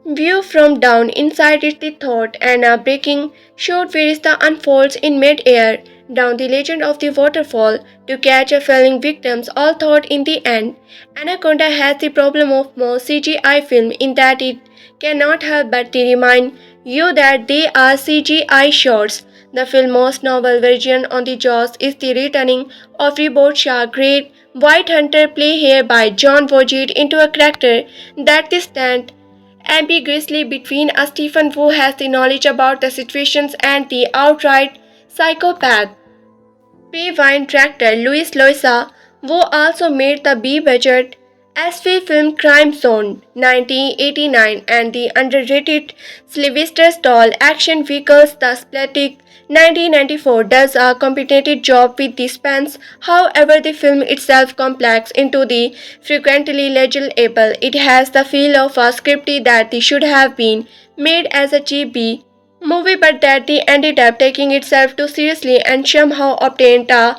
View from down inside is the thought and a breaking shot where the unfolds in mid-air down the legend of the waterfall to catch a falling victims all thought in the end. Anaconda has the problem of most CGI film in that it cannot help but to remind you that they are CGI shots. The film's most novel version on the Jaws is the returning of reboot shark Great White Hunter play here by John Voight into a character that is stand ambiguously between a Stephen who has the knowledge about the situations and the outright psychopath. P-Wine director Luis Loisa, who also made the B-budget SV film Crime Zone 1989 and the underrated Sylvester Stallone action vehicles The Splattic 1994 does a competent job with the spans. However, the film itself complex into the frequently legible. It has the feel of a script that should have been made as a cheap B movie but that they ended up taking itself too seriously and somehow obtained a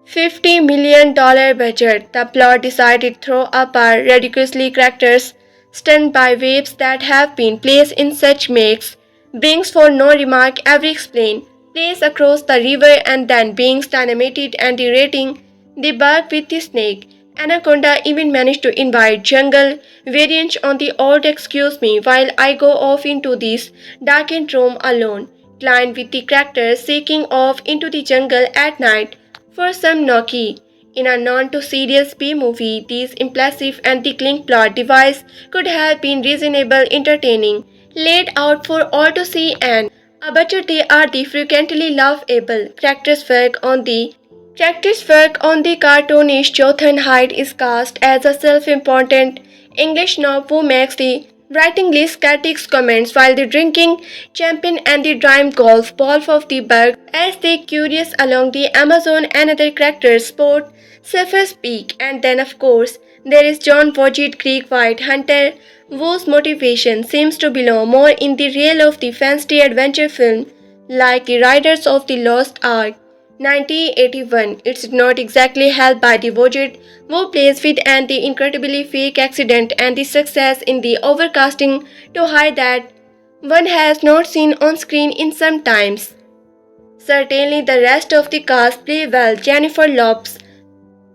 $50 million budget. The plot decided to throw up are ridiculously characters stunned by waves that have been placed in such makes brings for no remark every explain place across the river and then being animated and rating the bug with the snake. Anaconda even managed to invite jungle variants on the old excuse me while I go off into this darkened room alone, climbed with the characters seeking off into the jungle at night for some gnocchi. In a non-too-serious B-movie, this impressive and the clean plot device could have been reasonably entertaining, laid out for all to see and but they are the frequently laughable. Characters work on the cartoonish Jotham Hyde is cast as a self-important English snob who makes the writing sarcastic comments while the drinking champagne and the dime golf ball of the berg as they cruise along the Amazon. Another characters sport surface peak and then of course there is John Voight Greek White Hunter Wu's motivation seems to belong more in the realm of the fantasy adventure film, like the Riders of the Lost Ark, 1981. It's not exactly helped by the budget Wu plays with and the incredibly fake accident and the success in the overcasting to hide that one has not seen on screen in some times. Certainly, the rest of the cast play well. Jennifer Lopez,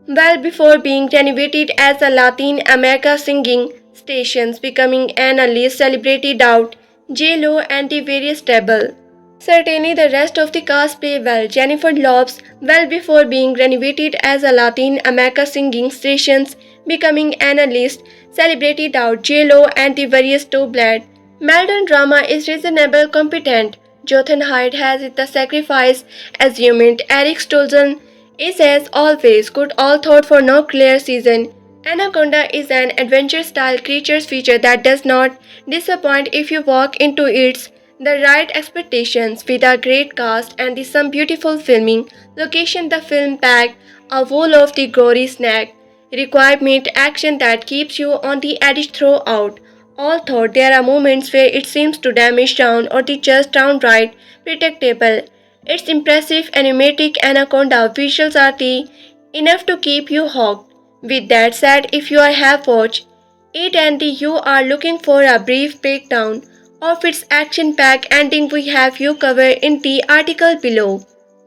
well before being renovated as a Latin America singing stations, becoming an A-list celebrity doubt, J-Lo and the various double. Certainly, the rest of the cast play well. Jennifer Lopez, well before being renovated as a Latin America singing stations, becoming an A-list celebrity doubt, J-Lo and the various double. Melodrama is reasonable competent. Jotham Hyde has it the sacrifice assumed. Eric Stolzen is as always good all thought for no clear season. Anaconda is an adventure-style creatures feature that does not disappoint if you walk into its the right expectations with a great cast and some beautiful filming location. The film packed a whole of the gory snack requirement action that keeps you on the edge throughout. Although there are moments where it seems to damage down or the just downright predictable, its impressive animatic anaconda visuals are the enough to keep you hooked. With that said, if you have watched it and you are looking for a brief breakdown of its action-packed ending, we have you covered in the article below.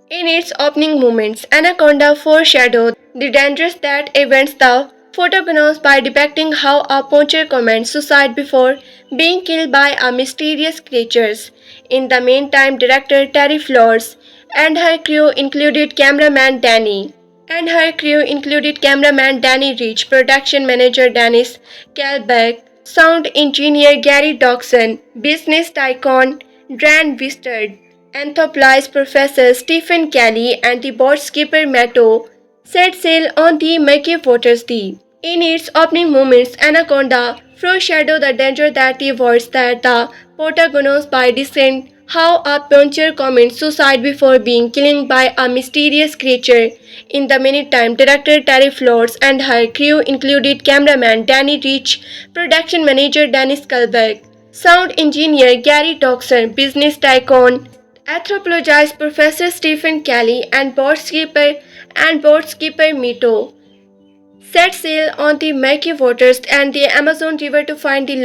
In its opening moments, Anaconda foreshadowed the dangers that awaits the protagonist by depicting how a poacher commits suicide before being killed by a mysterious creature. In the meantime, director Terry Flowers and her crew included cameraman Danny Rich, production manager Dennis Kalbeck, sound engineer Gary Dawson, business tycoon Dan Wistard, anthropologist Professor Stephen Kelly, and the boat skipper Matto set sail on the murky waters deep. In its opening moments, Anaconda foreshadowed the danger that awaits the protagonist by descent how a puncher commits suicide before being killed by a mysterious creature. In the meantime, director Terry Flowers and her crew included cameraman Danny Rich, production manager Dennis Kalbeck, sound engineer Gary Dawson, business tycoon anthropologist Professor Stephen Kelly, and boat skipper Mito set sail on the murky waters and the Amazon River to find the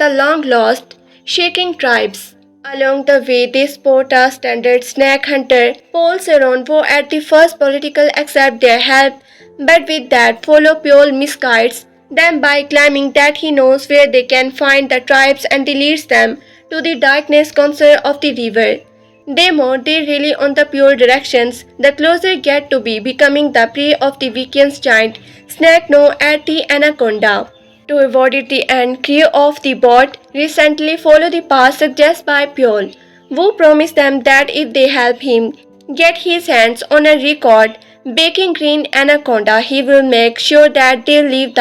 long lost shaking tribes. Along the way, they spot a standard snake hunter, Paul Seronvo, at the first political accept their help, but with that follow Paul misguides them by claiming that he knows where they can find the tribes and he leads them to the darkness concern of the river. The more they rely on the pure directions, the closer get to be becoming the prey of the weekend's giant snake known as the anaconda. To avoid it, the end crew of the boat recently followed the path suggested by Pure, who promised them that if they help him get his hands on a record baking green anaconda, he will make sure that they leave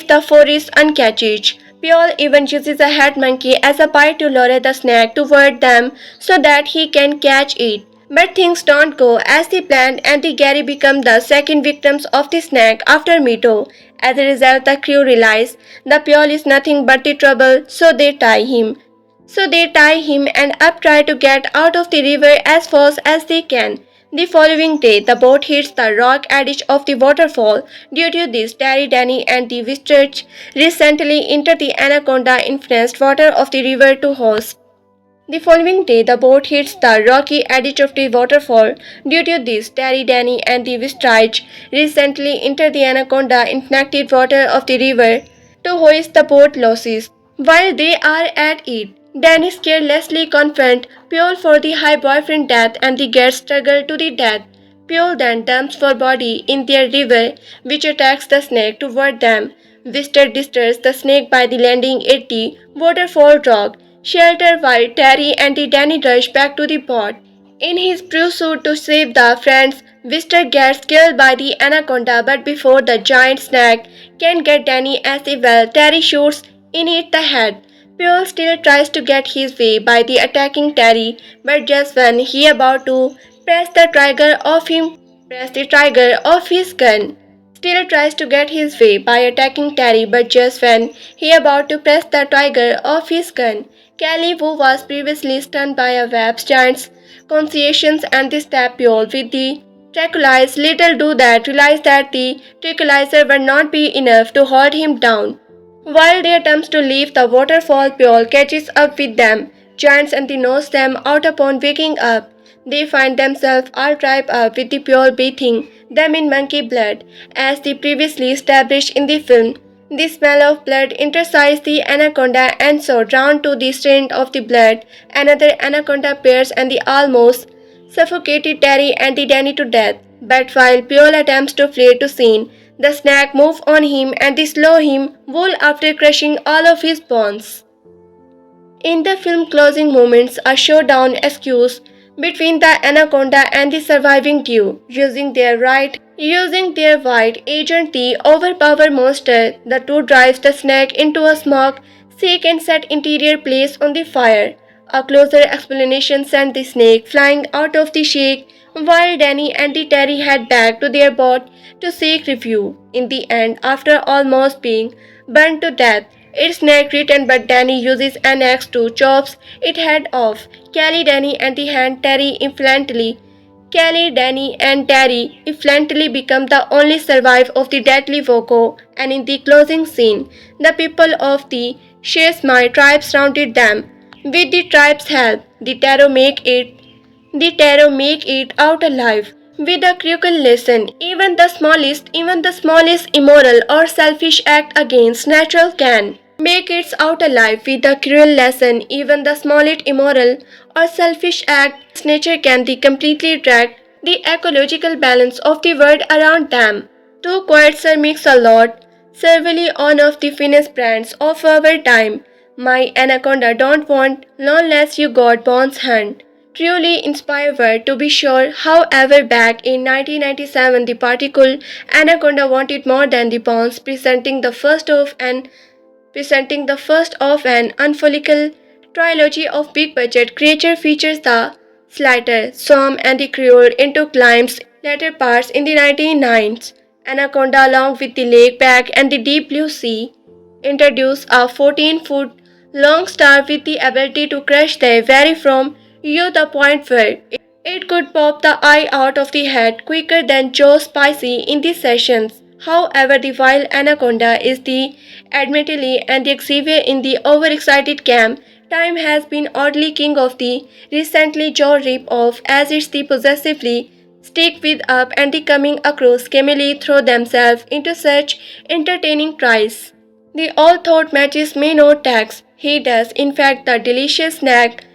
the forest uncatched. Pure even uses a head monkey as a bite to lure the snake toward them so that he can catch it. But things don't go as they planned and the Gary become the second victims of the snake after Mito. As a result, the crew realize the Pure is nothing but the trouble, so they tie him. And up try to get out of the river as fast as they can. The following day, the boat hits the rock edge of the waterfall. Due to this, Terry, Danny, and the Wisters recently entered the anaconda-influenced water of the river to host. The following day, the boat hits the rocky edge of the waterfall. Due to this, Terry, Danny, and the Wisters recently entered the anaconda-infected water of the river to hoist the boat losses. While they are at it, Dennis carelessly confronts Pure for the high boyfriend death and the girls struggle to the death. Pure then dumps for body in their river, which attacks the snake toward them. Wister disturbs the snake by the landing at the waterfall rock shelter while Terry and Danny rush back to the boat. In his pursuit to save the friends, Wister gets killed by the anaconda, but before the giant snake can get Danny as well, Terry shoots in it the head. Pure still tries to get his way by the attacking Terry, but just when he about to press the trigger of his gun, still tries to get his way by attacking Terry, but just when he about to press the trigger of his gun, Kelly, who was previously stunned by a web's giant's conciliations and the stapule with the tranquilize, little do that realize that the tranquilizer would not be enough to hold him down. While they attempt to leave the waterfall, Pure catches up with them, giants and they nose them out upon waking up. They find themselves all tied up with the Pure bathing them in monkey blood, as they previously established in the film. The smell of blood intercepts the anaconda and so drawn to the scent of the blood, another anaconda appears and they almost suffocated Terry and the Danny to death. But while Pure attempts to flee to scene, the snake moves on him and they slow him whole after crushing all of his bones. In the film closing moments, a showdown ensues between the anaconda and the surviving Dew. Using their white agent, the overpowered monster, the two drives the snake into a smoke shake and set interior place on the fire. A closer explanation sent the snake flying out of the shake while Danny and the Terry head back to their boat to seek refuge. In the end, after almost being burned to death, its neck returned, but Danny uses an axe to chop its head off. Danny, and the hand Terry infantily. Danny, and Terry infantily become the only survivor of the deadly Voko, and in the closing scene, the people of the Shesmai tribe surrounded them. With the tribe's help, the Taro make it out alive. With a crucial lesson, even the smallest immoral or selfish act against natural can make it out alive. With a cruel lesson, even the smallest immoral or selfish act against nature can be completely drag the ecological balance of the world around them. To quote Sir Mix-a-Lot, severely one of the finest brands of our time. My anaconda don't want long less you got Bond's hand. Truly inspired word to be sure. However, back in 1997, the particle anaconda wanted more than the Bonds, presenting the first of an unfollicle trilogy of big-budget creature features the Slider, Swarm, and the Creole into climbs later parts in the 1990s. Anaconda, along with the lake back and the deep blue sea, introduce a 14-foot long star with the ability to crush the very from you the point where it could pop the eye out of the head quicker than Joe Spicy in the sessions. However, the wild anaconda is the admittedly and the Xavier in the overexcited camp. Time has been oddly king of the recently jaw rip off as it's the possessively stick with up and the coming across Camille throw themselves into such entertaining tries. The all thought matches may not tax. He does, in fact, the delicious snack.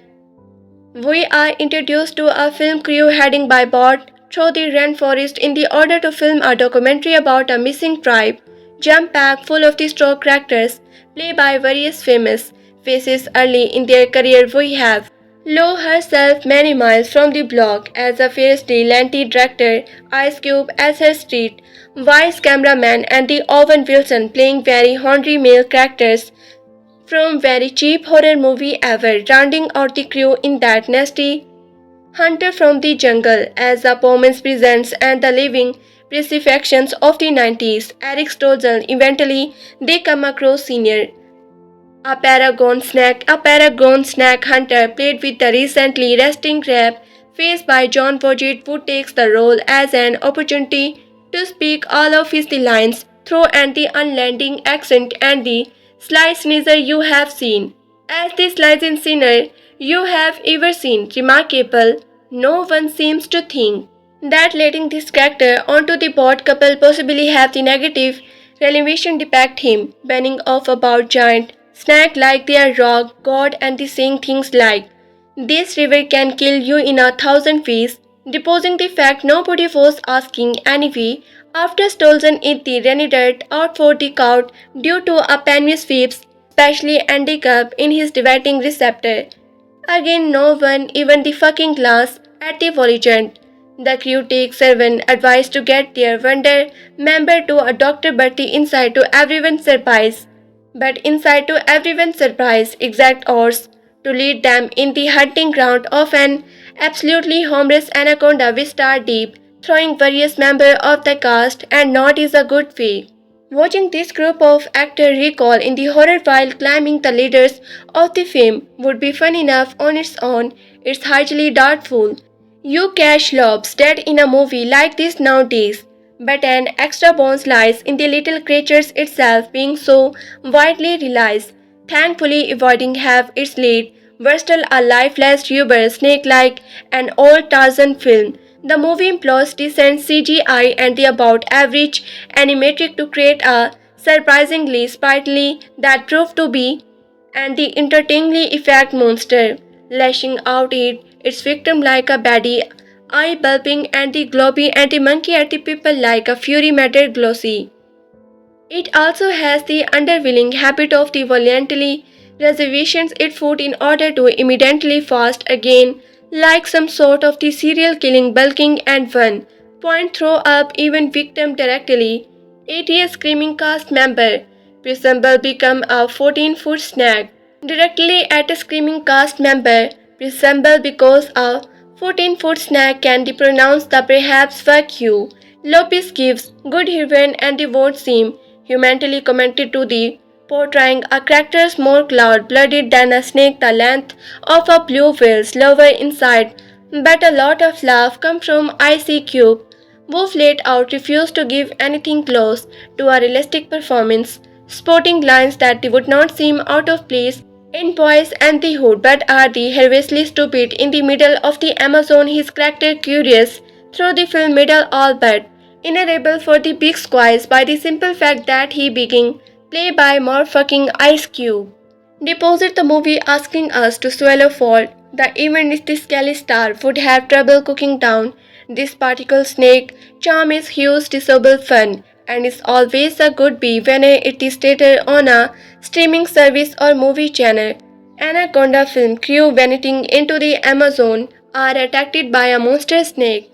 We are introduced to a film crew heading by boat through the rainforest in the order to film a documentary about a missing tribe, jam-packed full of the stroke characters, played by various famous faces early in their career. We have Lo herself many miles from the block as a fiercely lanky director, Ice Cube as her street, wise cameraman and the Owen Wilson playing very hungry male characters from very cheap horror movie ever, rounding out the crew in that nasty Hunter from the Jungle as the performance presents and the living crucifixions of the 90s. Eric Stolzen eventually they come across senior. A paragon snack hunter played with the recently resting rap faced by John Boggett, who takes the role as an opportunity to speak all of his lines through and the unlanding accent and the slight sneezer you have seen. As the slicing sinner you have ever seen, remarkable, no one seems to think that letting this character onto the board couple possibly have the negative relevation depict him, banning off about giant snack like they are rock, god and the saying things like, this river can kill you in 1,000 ways, deposing the fact nobody was asking anyway after Stolzen in the rendered out for the count due to a penny sweeps, especially ending up in his dividing receptor. Again, no one, even the fucking glass at the Voligent. The crew takes Servan advice to get their Wonder member to a doctor, but the inside to everyone's surprise. Exact odds to lead them in the hunting ground of an absolutely homeless anaconda with star deep throwing various members of the cast, and not is a good way. Watching this group of actors recall in the horror while climbing the ladders of the fame would be fun enough on its own. It's highly doubtful you catch lobs dead in a movie like this nowadays. But an extra bonus lies in the little creatures itself being so widely realized, thankfully avoiding have its lead, Versatile a lifeless rubber snake like an old Tarzan film. The movie employs decent CGI and the about average animatrix to create a surprisingly sprightly that proved to be and the entertainingly effect monster, lashing out at its victim like a baddie, eye bulbing and the globby anti-monkey at the people like a fury matted glossy. It also has the underwhelming habit of the violently reservations its foot in order to immediately fast again, like some sort of the serial killing bulking and one point throw up even victim directly. A screaming cast member resemble become a 14-foot snag. Directly at a screaming cast member resemble because a 14-foot snag can be pronounced the perhaps fuck you. Lopez gives good heroine and the word seem humanly commented to the portraying a character more cloud-blooded than a snake the length of a blue whale's lover inside. But a lot of laugh come from Icy Cube, who flat out refused to give anything close to a realistic performance, sporting lines that would not seem out of place in Boys and the Hood but are the hilariously stupid in the middle of the Amazon his character curious through the film middle all but inarable for the big squires by the simple fact that he being played by more fucking Ice Cube. Deposit the movie asking us to swallow fault. The even if the Skelly star would have trouble cooking down this particle snake, charm is huge disable fun and is always a good be when it is stated on a streaming service or movie channel. Anaconda film crew venting into the Amazon are attacked by a monster snake.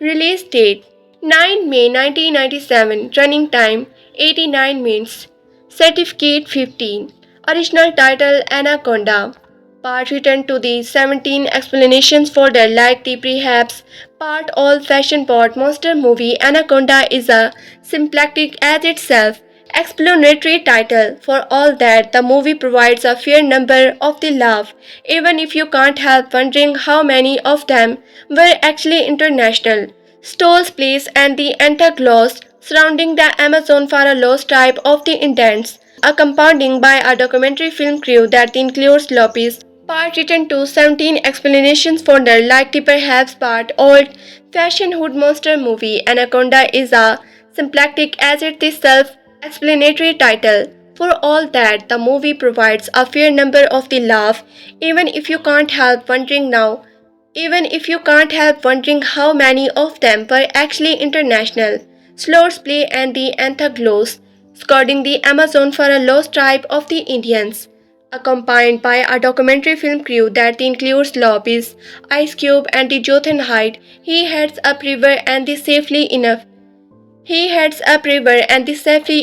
Release date 9 May 1997. Running time 89 minutes. Certificate 15. Original title Anaconda. Part written to the 17 explanations folder like the perhaps part old-fashioned pot monster movie. Anaconda is a symplectic as itself explanatory title. For all that, the movie provides a fair number of the laugh, even if you can't help wondering how many of them were actually international. Stoll's place and the anti-gloss surrounding the Amazon for a lost tribe of the Indians, accompanied by a documentary film crew that includes Lopez, part written to 17 explanations for the like the perhaps part old-fashioned hood monster movie. Anaconda is a symplectic as it is self-explanatory title. For all that, the movie provides a fair number of the laugh, even if you can't help wondering now even if you can't help wondering how many of them were actually international. Slots play and the Anthaglos, scouting the Amazon for a lost tribe of the Indians, accompanied by a documentary film crew that includes Lopez, Ice Cube and the Jotham Hyde. He heads up river and the safely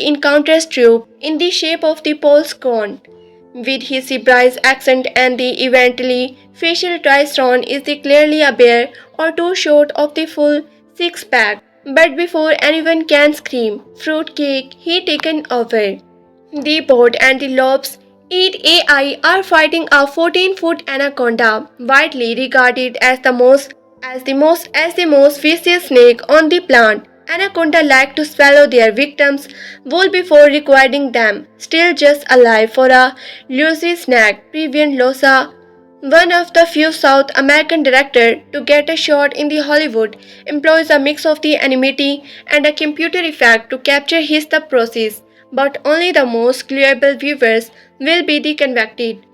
encounters troop in the shape of the Pole's Corn. With his Hebraic accent and the eventually facial triston is the clearly a bear or two short of the full six-pack. But before anyone can scream, fruitcake, he taken over. The board and the lobs Eat AI are fighting a 14-foot anaconda, widely regarded as the most vicious snake on the planet. Anaconda like to swallow their victims whole before requiring them, still just alive for a juicy snack. Previan Losa, one of the few South American directors to get a shot in the Hollywood, employs a mix of the animity and a computer effect to capture his the process, but only the most clearable viewers will be the convicted.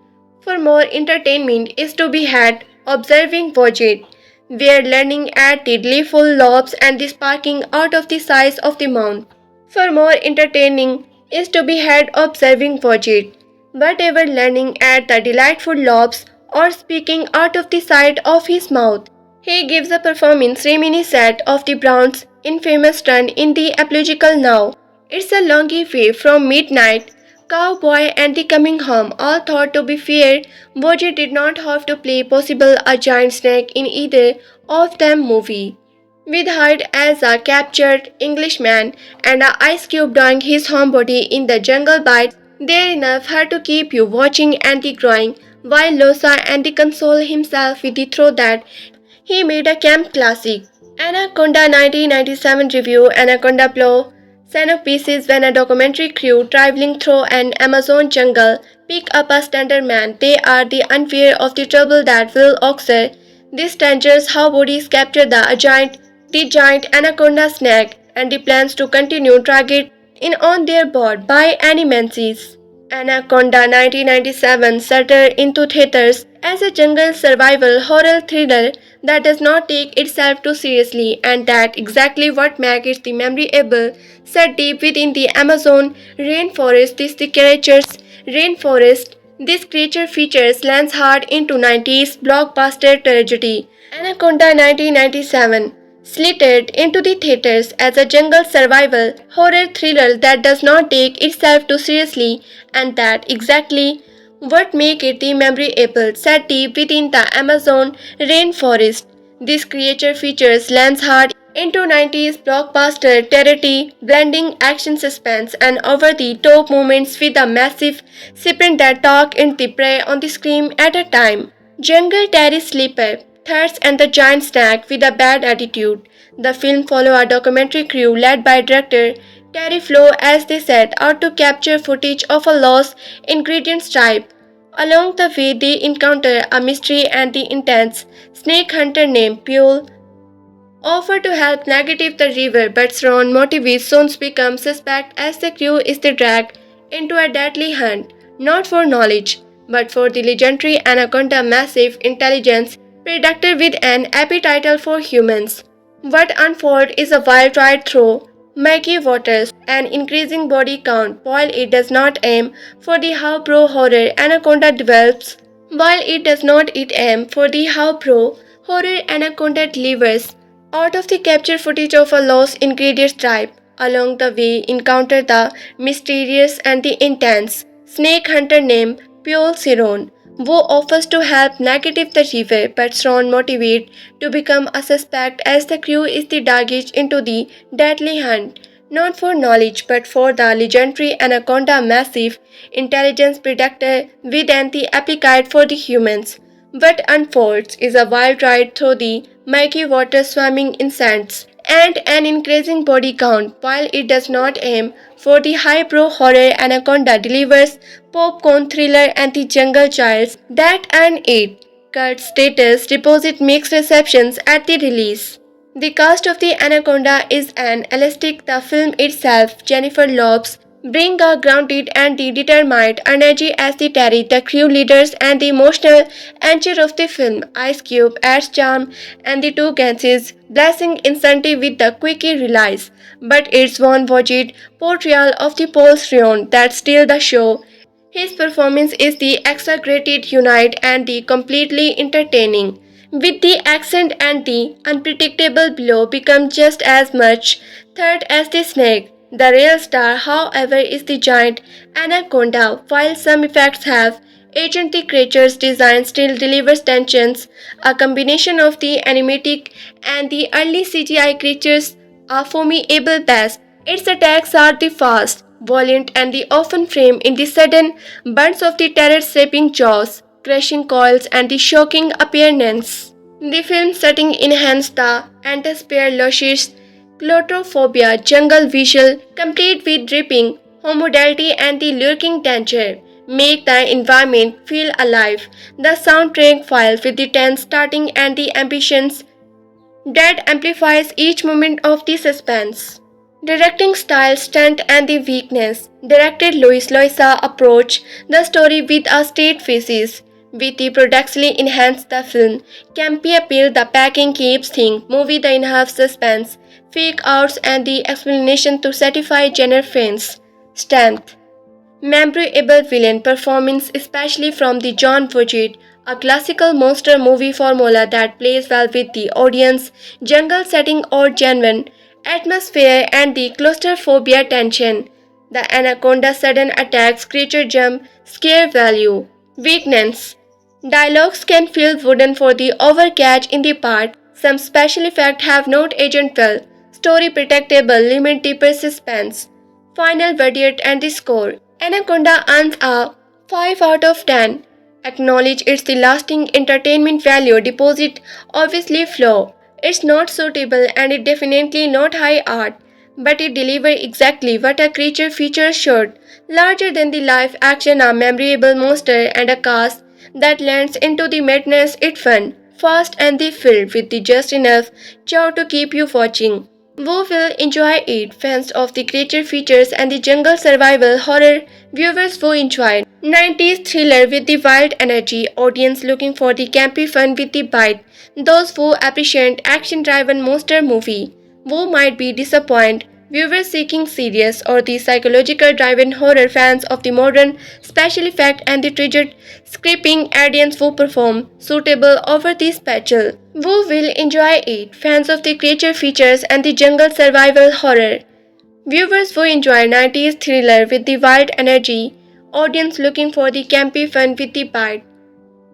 For more entertainment is to be had observing Voyage, where learning at the gleeful lobs and the sparking out of the size of the mouth. For more entertaining is to be had observing Voyage, whatever learning at the delightful lobs or speaking out of the side of his mouth. He gives a performance reminiscent of the Browns' infamous run in the apological now. It's a long way from midnight. Cowboy and the Coming Home all thought to be fair. Boji did not have to play possible a giant snake in either of them movie. with Hyde as a captured Englishman and a ice cube doing his homebody in the jungle bites, they're enough her to keep you watching and the growing, while Losa and the console himself with the throw that he made a camp classic. Anaconda 1997 review Anaconda Plow Pieces when a documentary crew traveling through an Amazon jungle pick up a standard man. They are the unaware of the trouble that will occur. These strangers how bodies capture the giant anaconda snake and the plans to continue drag it in on their board by any means. Anaconda 1997 settled into theaters as a jungle survival horror thriller that does not take itself too seriously, and that exactly what makes it the memorable. Set deep within the Amazon rainforest, this creature features lands hard into 90s blockbuster tragedy. Anaconda 1997 slitted into the theaters as a jungle survival horror thriller that does not take itself too seriously, and that exactly what makes it the memorable. Set deep within the Amazon rainforest, this creature features lands hard into 90s blockbuster territory, blending action suspense and over-the-top moments with a massive sprint that talk in the prey on the screen at a time. Jungle Terry Sleeper, Thirst and the Giant Snack with a Bad Attitude. The film follows a documentary crew led by director Terry Flo as they set out to capture footage of a lost ingredients tribe. Along the way, they encounter a mystery and the intense snake hunter named Pule, offer to help navigate the river, but Saron Motivis soon becomes suspect as the crew is dragged into a deadly hunt, not for knowledge, but for the legendary anaconda massive intelligence predator with an appetite for humans. What unfolds is a wild ride through murky waters, an increasing body count, while it does not aim for the how pro horror anaconda develops. While it does not aim for the how pro horror anaconda delivers out of the captured footage of a lost ingredients tribe. Along the way, encounter the mysterious and the intense snake hunter named Pure Siron, who offers to help navigate the river, but Siron motivated to become a suspect as the crew is the baggage into the deadly hunt, not for knowledge but for the legendary anaconda massive intelligence predator with an appetite for the humans. What unfolds is a wild ride through the murky water swimming insects and an increasing body count. While it does not aim for the high-pro horror, Anaconda delivers popcorn thriller and the jungle childs that earn it. Cult status deposit mixed receptions at the release. The cast of the Anaconda is an elastic. The film itself, Jennifer Lopez, bring a grounded and the determined energy as the Terry, the crew leaders and the emotional anchor of the film. Ice Cube adds charm and the two ganses, blessing instantly with the quickie release. But it's one Vogt portrayal of the Paul Srion that steals the show. His performance is the exaggerated, united, and the completely entertaining. With the accent and the unpredictable blow become just as much third as the snake. The real star, however, is the giant anaconda. While some effects have aged, the creature's design still delivers tensions. A combination of the animatic and the early CGI creatures are formidable best. Its attacks are the fast, violent, and the often framed in the sudden bursts of the terror-shaping jaws, crushing coils, and the shocking appearance. The film setting enhanced the atmosphere, luscious claustrophobia, jungle visual, complete with dripping humidity and the lurking danger, make the environment feel alive. The soundtrack files with the tense starting and the ambitions that amplifies each moment of the suspense. Directing style, strength, and the weakness. Director Luis Loisa approached the story with a straight faces. With the productionally enhanced the film, campy appeal, the packing keeps things movie the enhanced suspense, fake outs, and the explanation to satisfy genre fans. Strength. Memorable villain performance, especially from the John Vogt, a classical monster movie formula that plays well with the audience, jungle setting or genuine atmosphere and the claustrophobia tension. The anaconda sudden attacks creature jump scare value. Weakness. Dialogues can feel wooden for the overcatch in the part, Some special effects have not aged well. Story predictable, limit deeper suspense. Final verdict and the score. Anaconda earns a 5 out of 10. Acknowledge it's the lasting entertainment value deposit obviously flaw. It's not suitable and it definitely not high art, but it delivers exactly what a creature feature should. Larger than the life action, a memorable monster and a cast that lands into the madness it fun, fast and the filled with the just enough chow to keep you watching. Who will enjoy it? Fans of the creature features and the jungle survival horror viewers who enjoy 90s thriller with the wild energy, audience looking for the campy fun with the bite, those who appreciate action-driven monster movie, who might be disappointed, viewers seeking serious or the psychological-driven horror fans of the modern special effect and the triggered scripting audience who perform suitable over the special. Who will enjoy it? Fans of the creature features and the jungle survival horror. Viewers who enjoy 90s thriller with the wild energy, audience looking for the campy fun with the bite,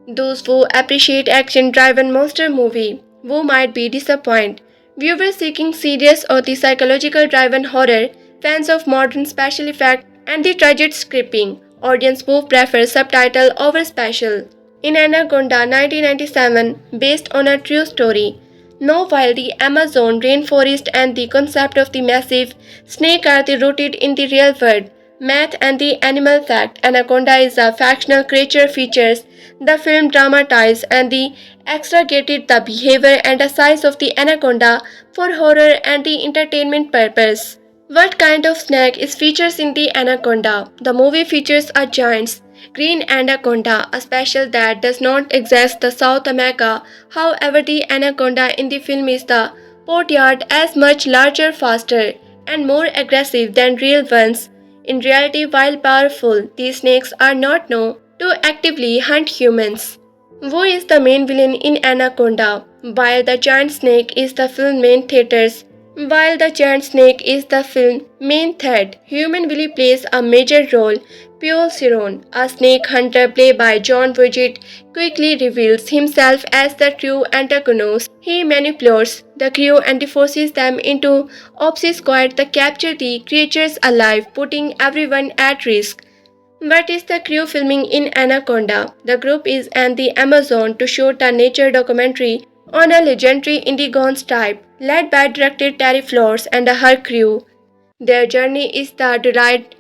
those who appreciate action-driven monster movie, who might be disappointed, viewers seeking serious or the psychological-driven horror, fans of modern special effects and the tragic scripting, audience who prefer subtitle over special. In Anaconda 1997, based on a true story, now, while the Amazon rainforest and the concept of the massive snake are rooted in the real world, math and the animal fact, Anaconda is a fictional creature features. The film dramatized and the exaggerated the behavior and the size of the anaconda for horror and the entertainment purpose. What kind of snake is features in the anaconda? The movie features a giant green anaconda, a species that does not exist in South America. However, the anaconda in the film is the portrayed as much larger, faster, and more aggressive than real ones. In reality, while powerful, these snakes are not known to actively hunt humans. Who is the main villain in Anaconda? While the giant snake is the film main theaters, while the giant snake is the film main threat, human Willy plays a major role. Pure Ciron, a snake hunter played by John Voight, quickly reveals himself as the true antagonist. He manipulates the crew and forces them into obsession to capture the creatures alive, putting everyone at risk. What is the crew filming in Anaconda? The group is in the Amazon to shoot a nature documentary on a legendary Indigons type, led by director Terry Flowers and her crew. Their journey is a delight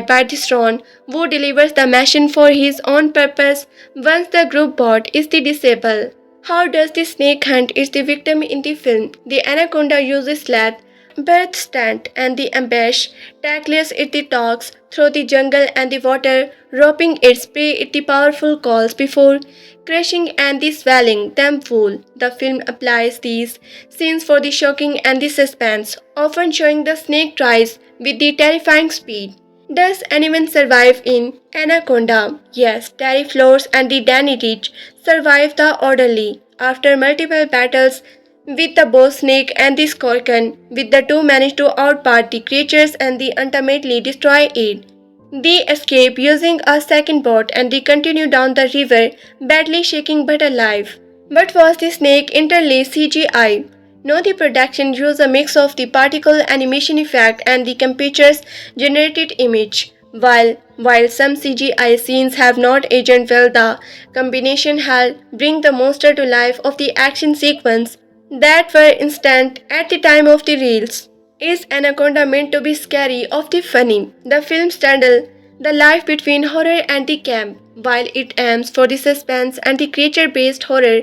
by Distron, who delivers the machine for his own purpose once the group bot is the disable. How does the snake hunt its the victim in the film? The anaconda uses sleth, birth stunt, and the ambush, tackles it the talks through the jungle and the water, roping its prey at the powerful calls before crushing and the swallowing them full. The film applies these scenes for the shocking and the suspense, often showing the snake rise with the terrifying speed. Does anyone survive in Anaconda? Yes, Terry Flowers and the Danny Rich survive the orderly. After multiple battles with the boss snake and the scorpion, with the two manage to outpart the creatures and they ultimately destroy it. They escape using a second boat and they continue down the river, badly shaking but alive. But was the snake entirely CGI? No, the production used a mix of the particle animation effect and the computer's generated image. While some CGI scenes have not aged well, the combination helped bring the monster to life of the action sequence that were instant at the time of the reels. Is Anaconda meant to be scary or the funny? The film straddles the life between horror and the camp. While it aims for the suspense and the creature-based horror,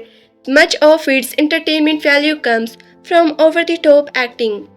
much of its entertainment value comes from over-the-top acting,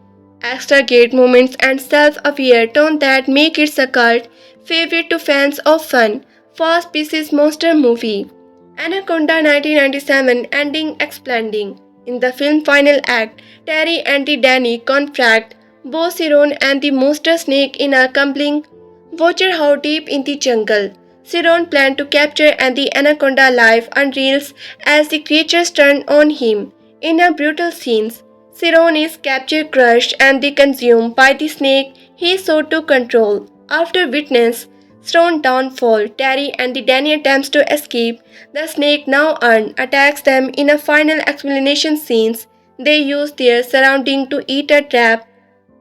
extravagant moments and self-aware tone that make it a cult favorite to fans of fun, fast-paced monster movie. Anaconda 1997 ending exploding. In the film final act, Terry and Danny confront Bo Ciron and the monster snake in a compelling watch how deep in the jungle. Ciron planned to capture and the anaconda alive unreels as the creatures turn on him. In a brutal scene, Ciron is captured, crushed, and consumed by the snake he sought to control. After witness Stone downfall, Terry and the Danny attempts to escape. The snake now attacks them in a final explanation scenes. They use their surrounding to eat a trap,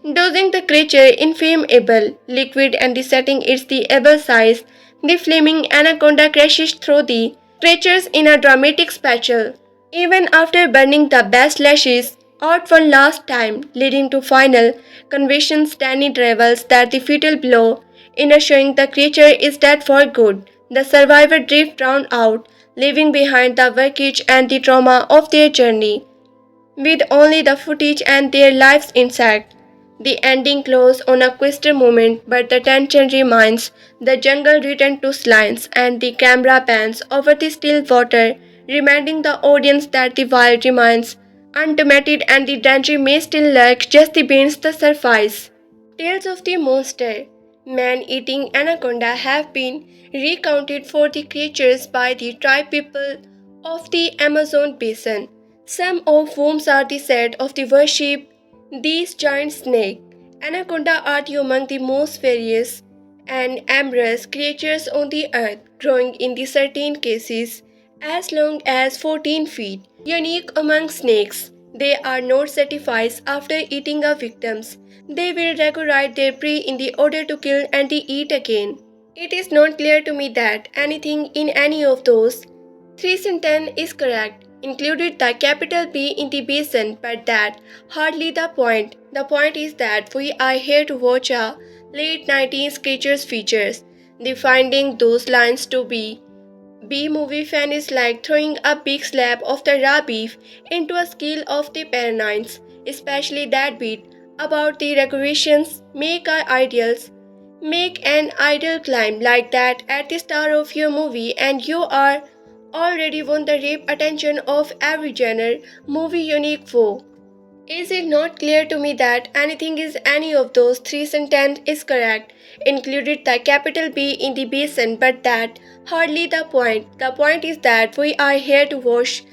dosing the creature inflammable liquid and setting its the able size. The flaming anaconda crashes through the creatures in a dramatic spectacle. Even after burning the best lashes out one last time, leading to final convictions, Danny revels that the fatal blow in showing the creature is dead for good. The survivor drift drowned out, leaving behind the wreckage and the trauma of their journey, with only the footage and their lives intact. The ending closes on a twister moment, but the tension remains. The jungle returns to silence, and the camera pans over the still water, reminding the audience that the wild remains untamed and the danger may still lurk just beneath the surface. Tales of the monster, man-eating anaconda have been recounted for the creatures by the tribe people of the Amazon basin, some of whom are the set of the worship these giant snake. Anaconda are among the most furious and amorous creatures on the earth, growing in the certain cases as long as 14 feet. Unique among snakes, they are not satisfied after eating a victims. They will regulate their prey in the order to kill and to eat again. It is not clear to me that anything in any of those three sentences is correct, included the capital B in the basin, but that hardly the point. The point is that we are here to watch a late 90s creatures features. The finding those lines to be B-movie fan is like throwing a big slab of the raw beef into a scale of the Pyrenees, especially that bit about the regulations make our ideals. Make an idol climb like that at the start of your movie and you are already won the rapt attention of every genre movie unique foe. Is it not clear to me that anything is any of those three sentences is correct, included the capital B in the basin, but that hardly the point. The point is that we are here to watch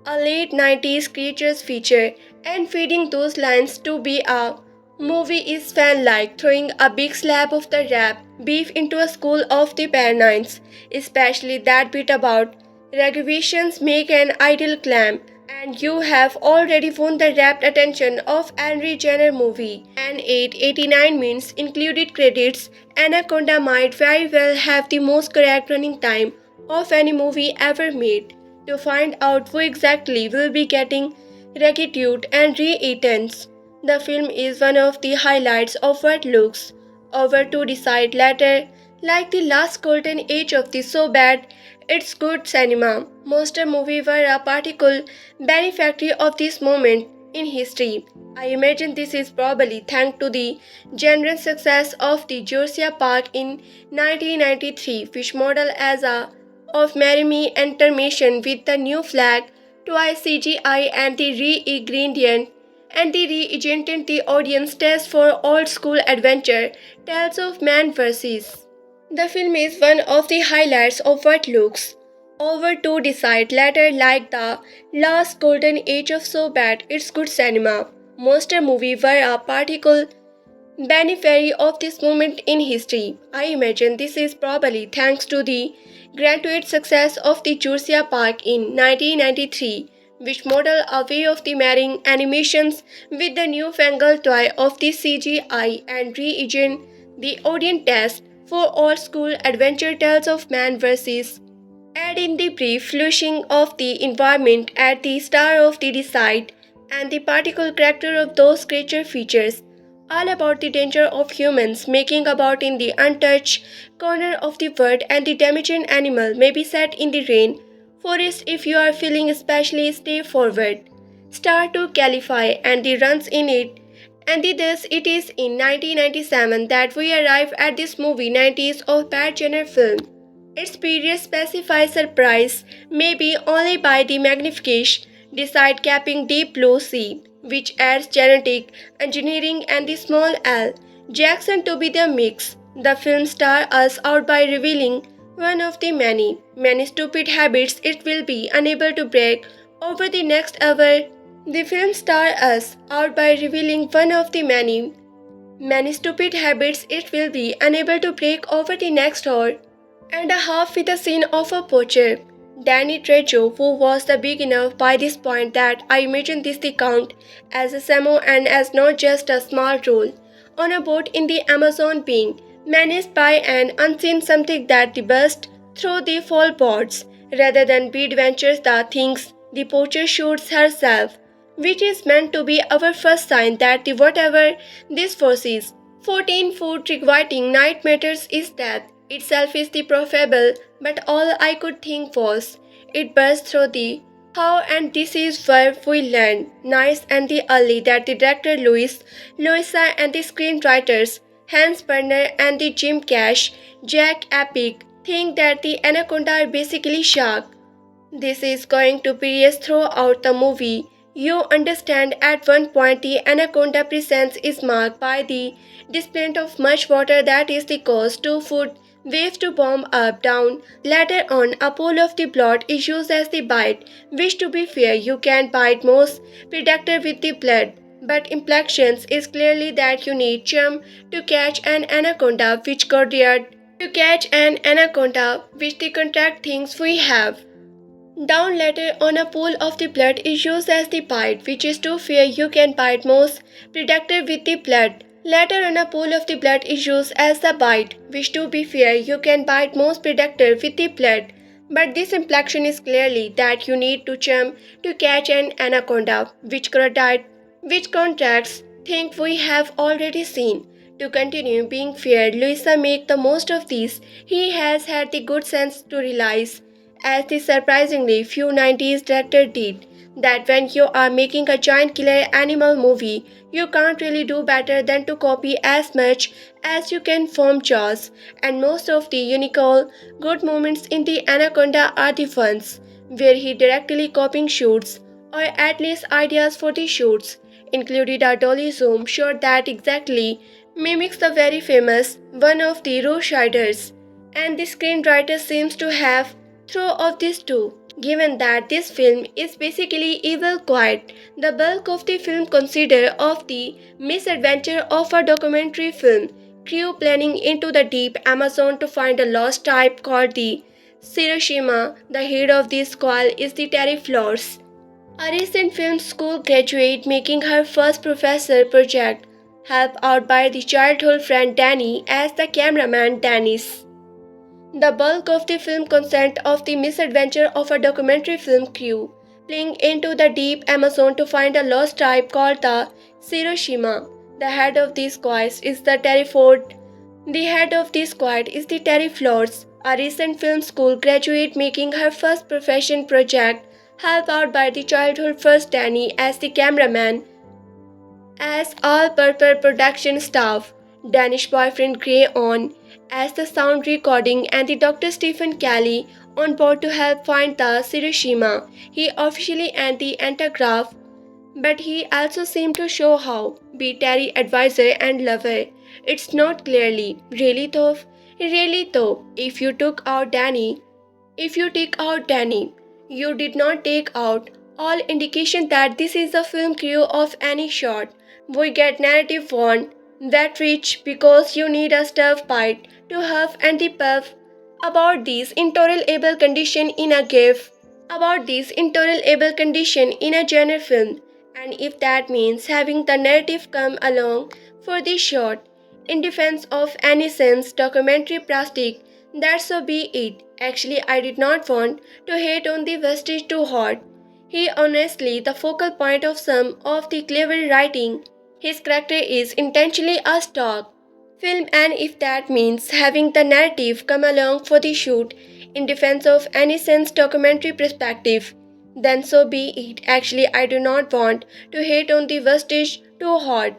a late 90s creatures feature, and feeding those lines to be a movie is fan like throwing a big slab of the wrap beef into a school of the Pyrenees, especially that bit about regulations make an idle clam, and you have already won the rapt attention of every genre movie. And 889 minutes included credits. Anaconda might very well have the most correct running time of any movie ever made. To find out who exactly will be getting regitude and re-eatens, the film is one of the highlights of what looks over to decide later, like the last golden age of the so bad it's good cinema. Monster movies were a particular benefactor of this moment in history. I imagine this is probably thanks to the generous success of the Jurassic Park in 1993, which modeled as a of Marry Me intermission with the new flag, twice CGI and the re-ingredient and the re-agented the audience test for old school adventure tales of man versus. The film is one of the highlights of what looks over to decide later like the last golden age of so bad it's good cinema. Monster movies were a particle beneficiary of this moment in history. I imagine this is probably thanks to the gratuitous success of the Jurassic Park in 1993, which modeled a way of the marrying animations with the newfangled toy of the CGI and reimagined the audience test for old school adventure tales of man versus. Add in the brief flushing of the environment at the start of the decide and the particular character of those creature features, all about the danger of humans making about in the untouched corner of the world and the damaging animal may be set in the rain forest if you are feeling especially stay forward. Start to qualify and the runs in it and thus it is in 1997 that we arrive at this movie 90s of bad genre film. Its period specifies surprise maybe only by the magnification decide capping deep blue sea, which adds genetic engineering and the small L. Jackson to be the mix. The film stars us out by revealing one of the many stupid habits it will be unable to break over the next hour. The film stars us out by revealing one of the many stupid habits it will be unable to break over the next hour and a half with a scene of a poacher. Danny Trejo, who was the big enough by this point that I imagine this the count as a Samo and as not just a small role, on a boat in the Amazon being managed by an unseen something that the burst through the fall boards, rather than Bede ventures the things the poacher shoots herself, which is meant to be our first sign that the whatever this force is, 14-foot requiting night matters is death itself is the profable, but all I could think was, it burst through the how, and this is where we learn, nice and the early, that the director Louisa and the screenwriters, Hans Berner and the Jim Cash, Jack Epic, think that the anaconda are basically shark. This is going to be raised throughout the movie. You understand at one point the anaconda presence is marked by the display of much water that is the cause 2 foot waves to bomb up down. Later on, a pool of the blood is used as the bite, which to be fair you can bite most predator with the blood. But implications is clearly that you need chum to catch an anaconda which the contract thinks we have. Down later on a pool of the blood is used as the bite, which is to fear you can bite most predator with the blood. Later on a pool of the blood is used as the bite, which to be fair you can bite most predator with the blood. But this implication is clearly that you need to chum to catch an anaconda, which contracts think we have already seen. To continue being fair, Louisa make the most of this. He has had the good sense to realize, as the surprisingly few 90s director did, that when you are making a giant killer animal movie, you can't really do better than to copy as much as you can from Jaws, and most of the unique good moments in the Anaconda are the ones where he directly copying shoots, or at least ideas for the shoots, included a dolly zoom shot that exactly mimics the very famous one of the Rush Riders, and the screenwriter seems to have throw of these two. Given that this film is basically evil quiet, the bulk of the film consider of the misadventure of a documentary film crew planning into the deep Amazon to find a lost type called the Hiroshima. The head of this squall is the Terry Flowers, a recent film school graduate making her first professor project, helped out by the childhood friend Danny as the cameraman Dennis. The bulk of the film consists of the misadventure of a documentary film crew playing into the deep Amazon to find a lost tribe called the Hiroshima. The head of this squad is the Terry Ford. The head of this squad is the Terry Flowers, a recent film school graduate making her first profession project, helped out by the childhood first Danny as the cameraman, as all-purple production staff, Danish boyfriend Grey on as the sound recording, and the Dr. Stephen Kelly on board to help find the Hiroshima. He officially and the Antagraph, but he also seemed to show how be Terry advisor and lover. It's not really though, if you take out Danny, you did not take out all indication that this is a film crew of any sort. We get narrative one that rich because you need a stuff bite to huff and the puff about this intolerable condition in a genre film, and if that means having the narrative come along for the short, in defense of any sense documentary plastic, that so be it. Actually, I did not want to hate on the Vestige too hard. He honestly the focal point of some of the clever writing. His character is intentionally a stock film, and if that means having the narrative come along for the shoot in defense of any sense documentary perspective, then so be it. Actually, I do not want to hate on the Vestige too hard.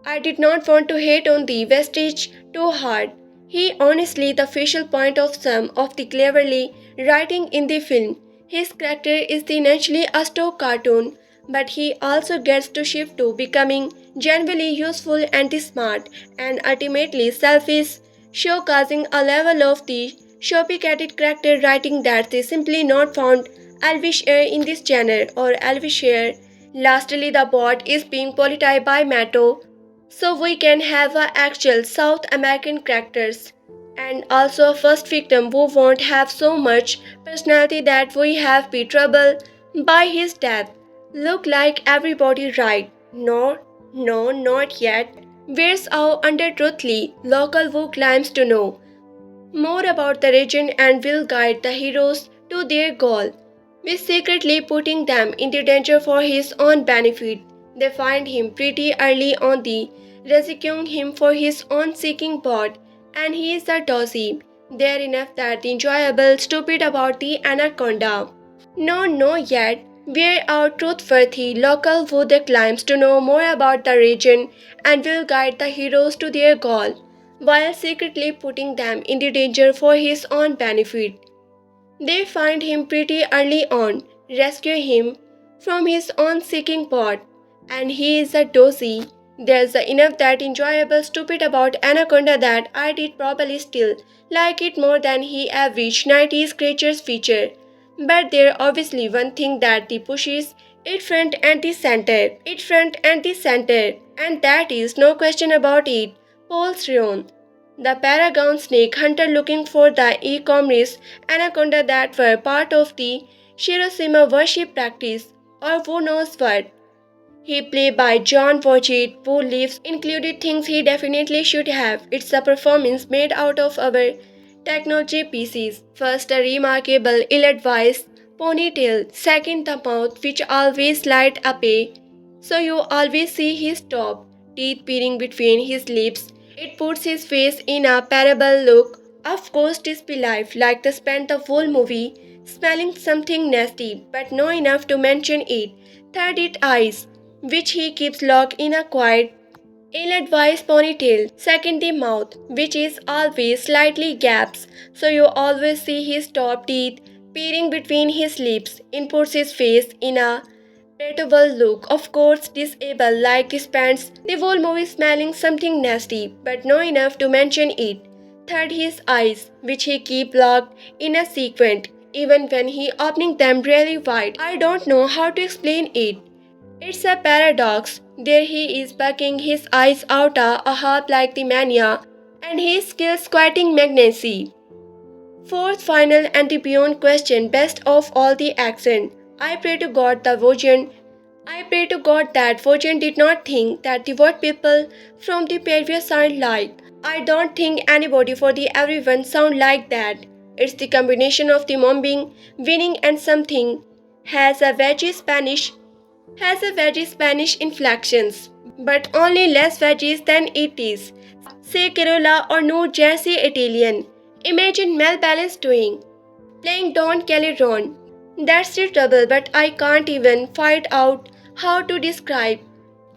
I did not want to hate on the Vestige too hard. He honestly the facial point of some of the cleverly writing in the film. His character is the naturally a stock cartoon, but he also gets to shift to becoming genuinely useful and smart and ultimately selfish, showcasing a level of the sophisticated character writing that is simply not found elsewhere in this genre or elsewhere. Lastly, the bot is being politicized by Mato, so we can have a actual South American characters and also a first victim who won't have so much personality that we have be troubled by his death. Look like everybody right? No, no, not yet. Where's our undertruthly local who claims to know more about the region and will guide the heroes to their goal, with secretly putting them into danger for his own benefit. They find him pretty early on the rescuing him for his own seeking pot, and he is a dozy. They're enough that the enjoyable stupid about the anaconda. No, no yet. We're our truthworthy local who claims to know more about the region and will guide the heroes to their goal, while secretly putting them in the danger for his own benefit. They find him pretty early on, rescue him from his own seeking pot, and he is a dozy. There's enough that enjoyable stupid about Anaconda that I did probably still like it more than he average 90s creatures feature. But there obviously one thing that the pushes it front and the center. It front and the center. And that is no question about it. Paul Srion, the Paragon snake hunter looking for the e-commerce anaconda that were part of the Hiroshima worship practice, or who knows what. He played by John Voight, who lives included things he definitely should have. It's a performance made out of our technology pieces. First, a remarkable, ill-advised ponytail. Second, the mouth, which always light up a, so you always see his top teeth peering between his lips. It puts his face in a parable look. Of course, Dispy Life, like to spend the whole movie smelling something nasty, but no enough to mention it. Third, it eyes, which he keeps locked in a quiet, ill-advised ponytail. Second, the mouth, which is always slightly gaps, so you always see his top teeth peering between his lips. It puts his face in a relatable look. Of course, disable like this pants. The whole movie smelling something nasty, but no enough to mention it. Third, his eyes, which he keep locked in a sequence, even when he opening them really wide. I don't know how to explain it. It's a paradox. There he is bucking his eyes out a half like the mania, and his skills squatting magnacy. Fourth, final, and the beyond question, best of all the accent. I pray to God I pray to God that Vojan did not think that the word people from the previous sound like. I don't think anybody for the everyone sound like that. It's the combination of the mom being winning and something has a veggie Spanish inflections, but only less veggies than it is. Say Kerala or New Jersey Italian. Imagine Mel Balance playing Don Kelly Ron. That's the trouble, but I can't even find out how to describe.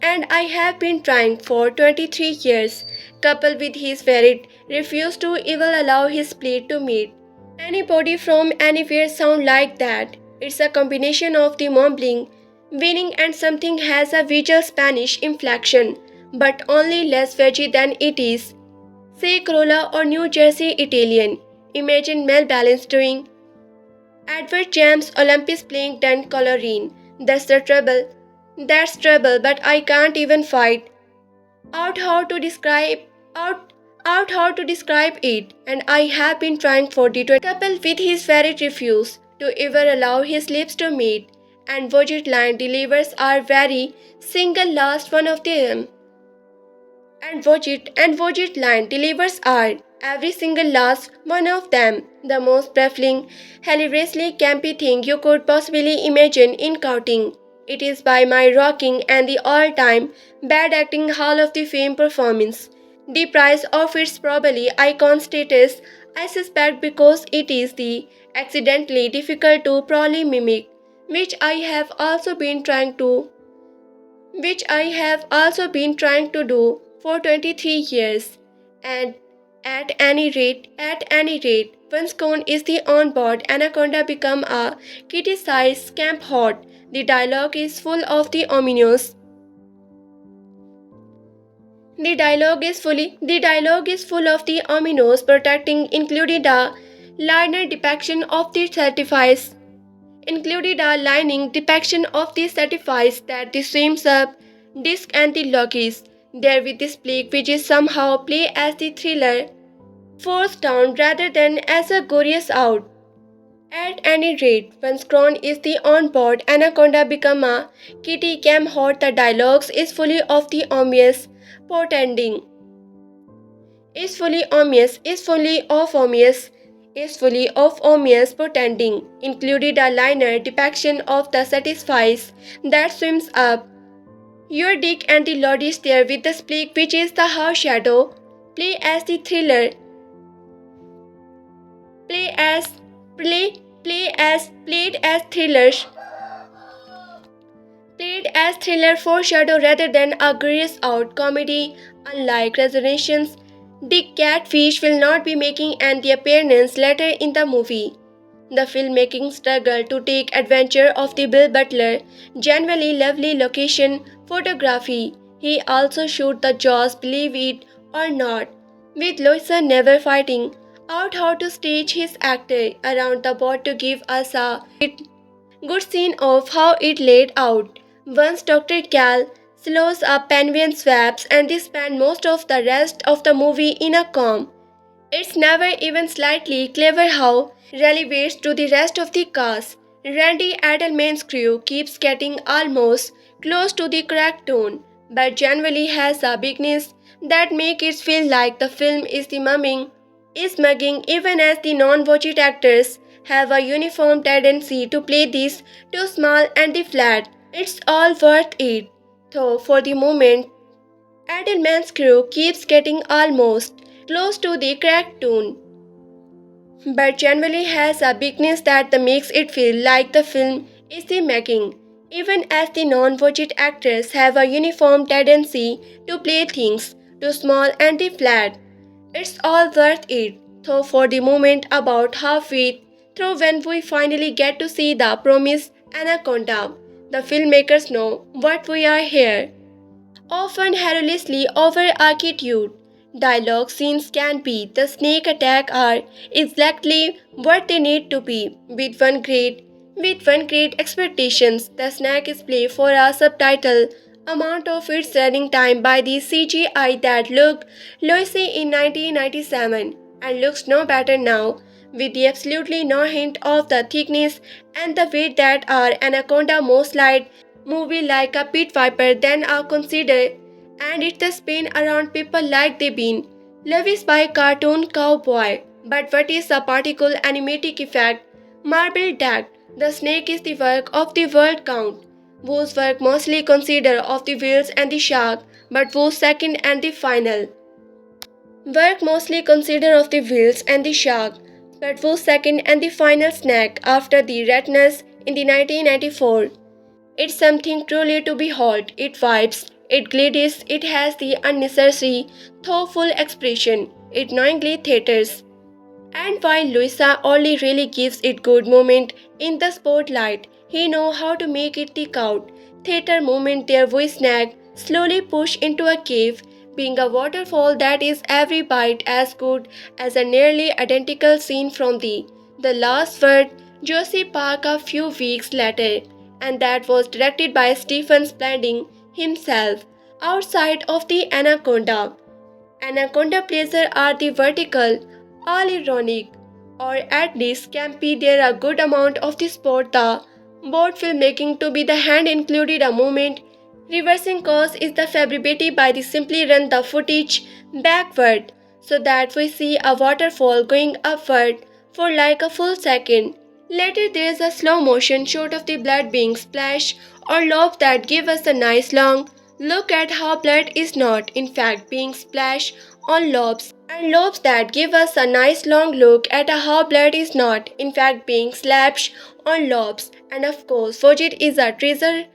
And I have been trying for 23 years, coupled with his very refuse to even allow his plate to meet. Anybody from anywhere sound like that. It's a combination of the mumbling, winning and something has a visual Spanish inflection, but only less veggie than it is. Say Corolla or New Jersey Italian. Imagine Mel Balance doing Edward James Olympus playing Dan Colorine. That's the trouble. That's trouble, but I can't even find out how to describe out out how to describe it, and I have been trying for the 20 couple with his very refuse to ever allow his lips to meet, and budget line delivers are very single last one of them. And Vojit line delivers are every single last one of them. The most baffling, hilariously campy thing you could possibly imagine in counting. It is by my rocking and the all-time bad acting Hall of the Fame performance. The price of its probably icon status, I suspect, because it is the accidentally difficult to probably mimic, which I have also been trying to do for 23 years. And at any rate, once gone is the on-board anaconda become a kitty-sized camp hot. The dialogue is full of the ominous. The dialogue is full of the ominous protecting included a liner depiction of the certifies included a lining depiction of the certifies that the swims up disc and the lockies. there with this plague which is somehow play as the thriller forced down rather than as a glorious out. At any rate, once Kron is the on board, Anaconda become a kitty cam hot. The dialogues is fully of the ominous portending. Is fully of ominous portending. Included a liner depiction of the satisfies that swims up your dick and the Lord is there with the spleak which is the house shadow. Play as the thriller. Play as played as thrillers. Played as thriller foreshadow rather than a grace out comedy. Unlike Resurrections, Dick Catfish will not be making an appearance later in the movie. The filmmaking struggle to take advantage of the Bill Butler genuinely lovely location photography. He also shot the Jaws Believe It or Not, with Louisa never fighting out how to stage his actor around the board to give us a good scene of how it laid out. Once Dr. Cal slows up penguin swaps and they spend most of the rest of the movie in a calm. It's never even slightly clever how relegates to the rest of the cast. Randy Edelman's crew keeps getting almost close to the correct tone, but generally has a bigness that makes it feel like the film is mugging even as the non-watched actors have a uniform tendency to play this too small and the flat. It's all worth it, though for the moment Edelman's crew keeps getting almost close to the correct tune, but generally has a bigness that makes it feel like the film is the making, even as the non-watched actors have a uniform tendency to play things too small and the flat. It's all worth it, though for the moment about halfway through when we finally get to see the promised anaconda, the filmmakers know what we are here. Often heroically over-architected, dialogue scenes can be the snake attack are exactly what they need to be. With one great expectations, the snack is played for a subtitle amount of its running time by the CGI that looked lousy in 1997 and looks no better now, with the absolutely no hint of the thickness and the weight that are Anaconda most light movie like a pit viper than are considered, and it's the spin around people like they been lavished by cartoon cowboy. But what is the particle animatic effect? Marble that the snake is the work of the world count, whose work mostly consider of the whales and the shark, but whose second and the final work mostly consider of the whales and the shark, but whose second and the final snack after the redness in the 1994. It's something truly to behold. It vibes, it glides, it has the unnecessary, thoughtful expression. It knowingly theaters. And while Luisa only really gives it good moment in the spotlight, he know how to make it tick out. Theater moment their voice snag slowly push into a cave, being a waterfall that is every bite as good as a nearly identical scene from the last word Josie Park a few weeks later, and that was directed by Stephen Spalding himself. Outside of the Anaconda, Anaconda pleasure are the vertical, all ironic, or at least campy. There a good amount of the sport the board filmmaking to be the hand included a moment. Reversing course is the fabricated by the simply run the footage backward so that we see a waterfall going upward for like a full second. Later there is a slow motion shot of the blood being splashed or lobs that give us a nice long look at how blood is not in fact being splashed on lobs, and lobes that give us a nice long look at how blood is not in fact being splashed on lobs. And of course Fojit is a treasure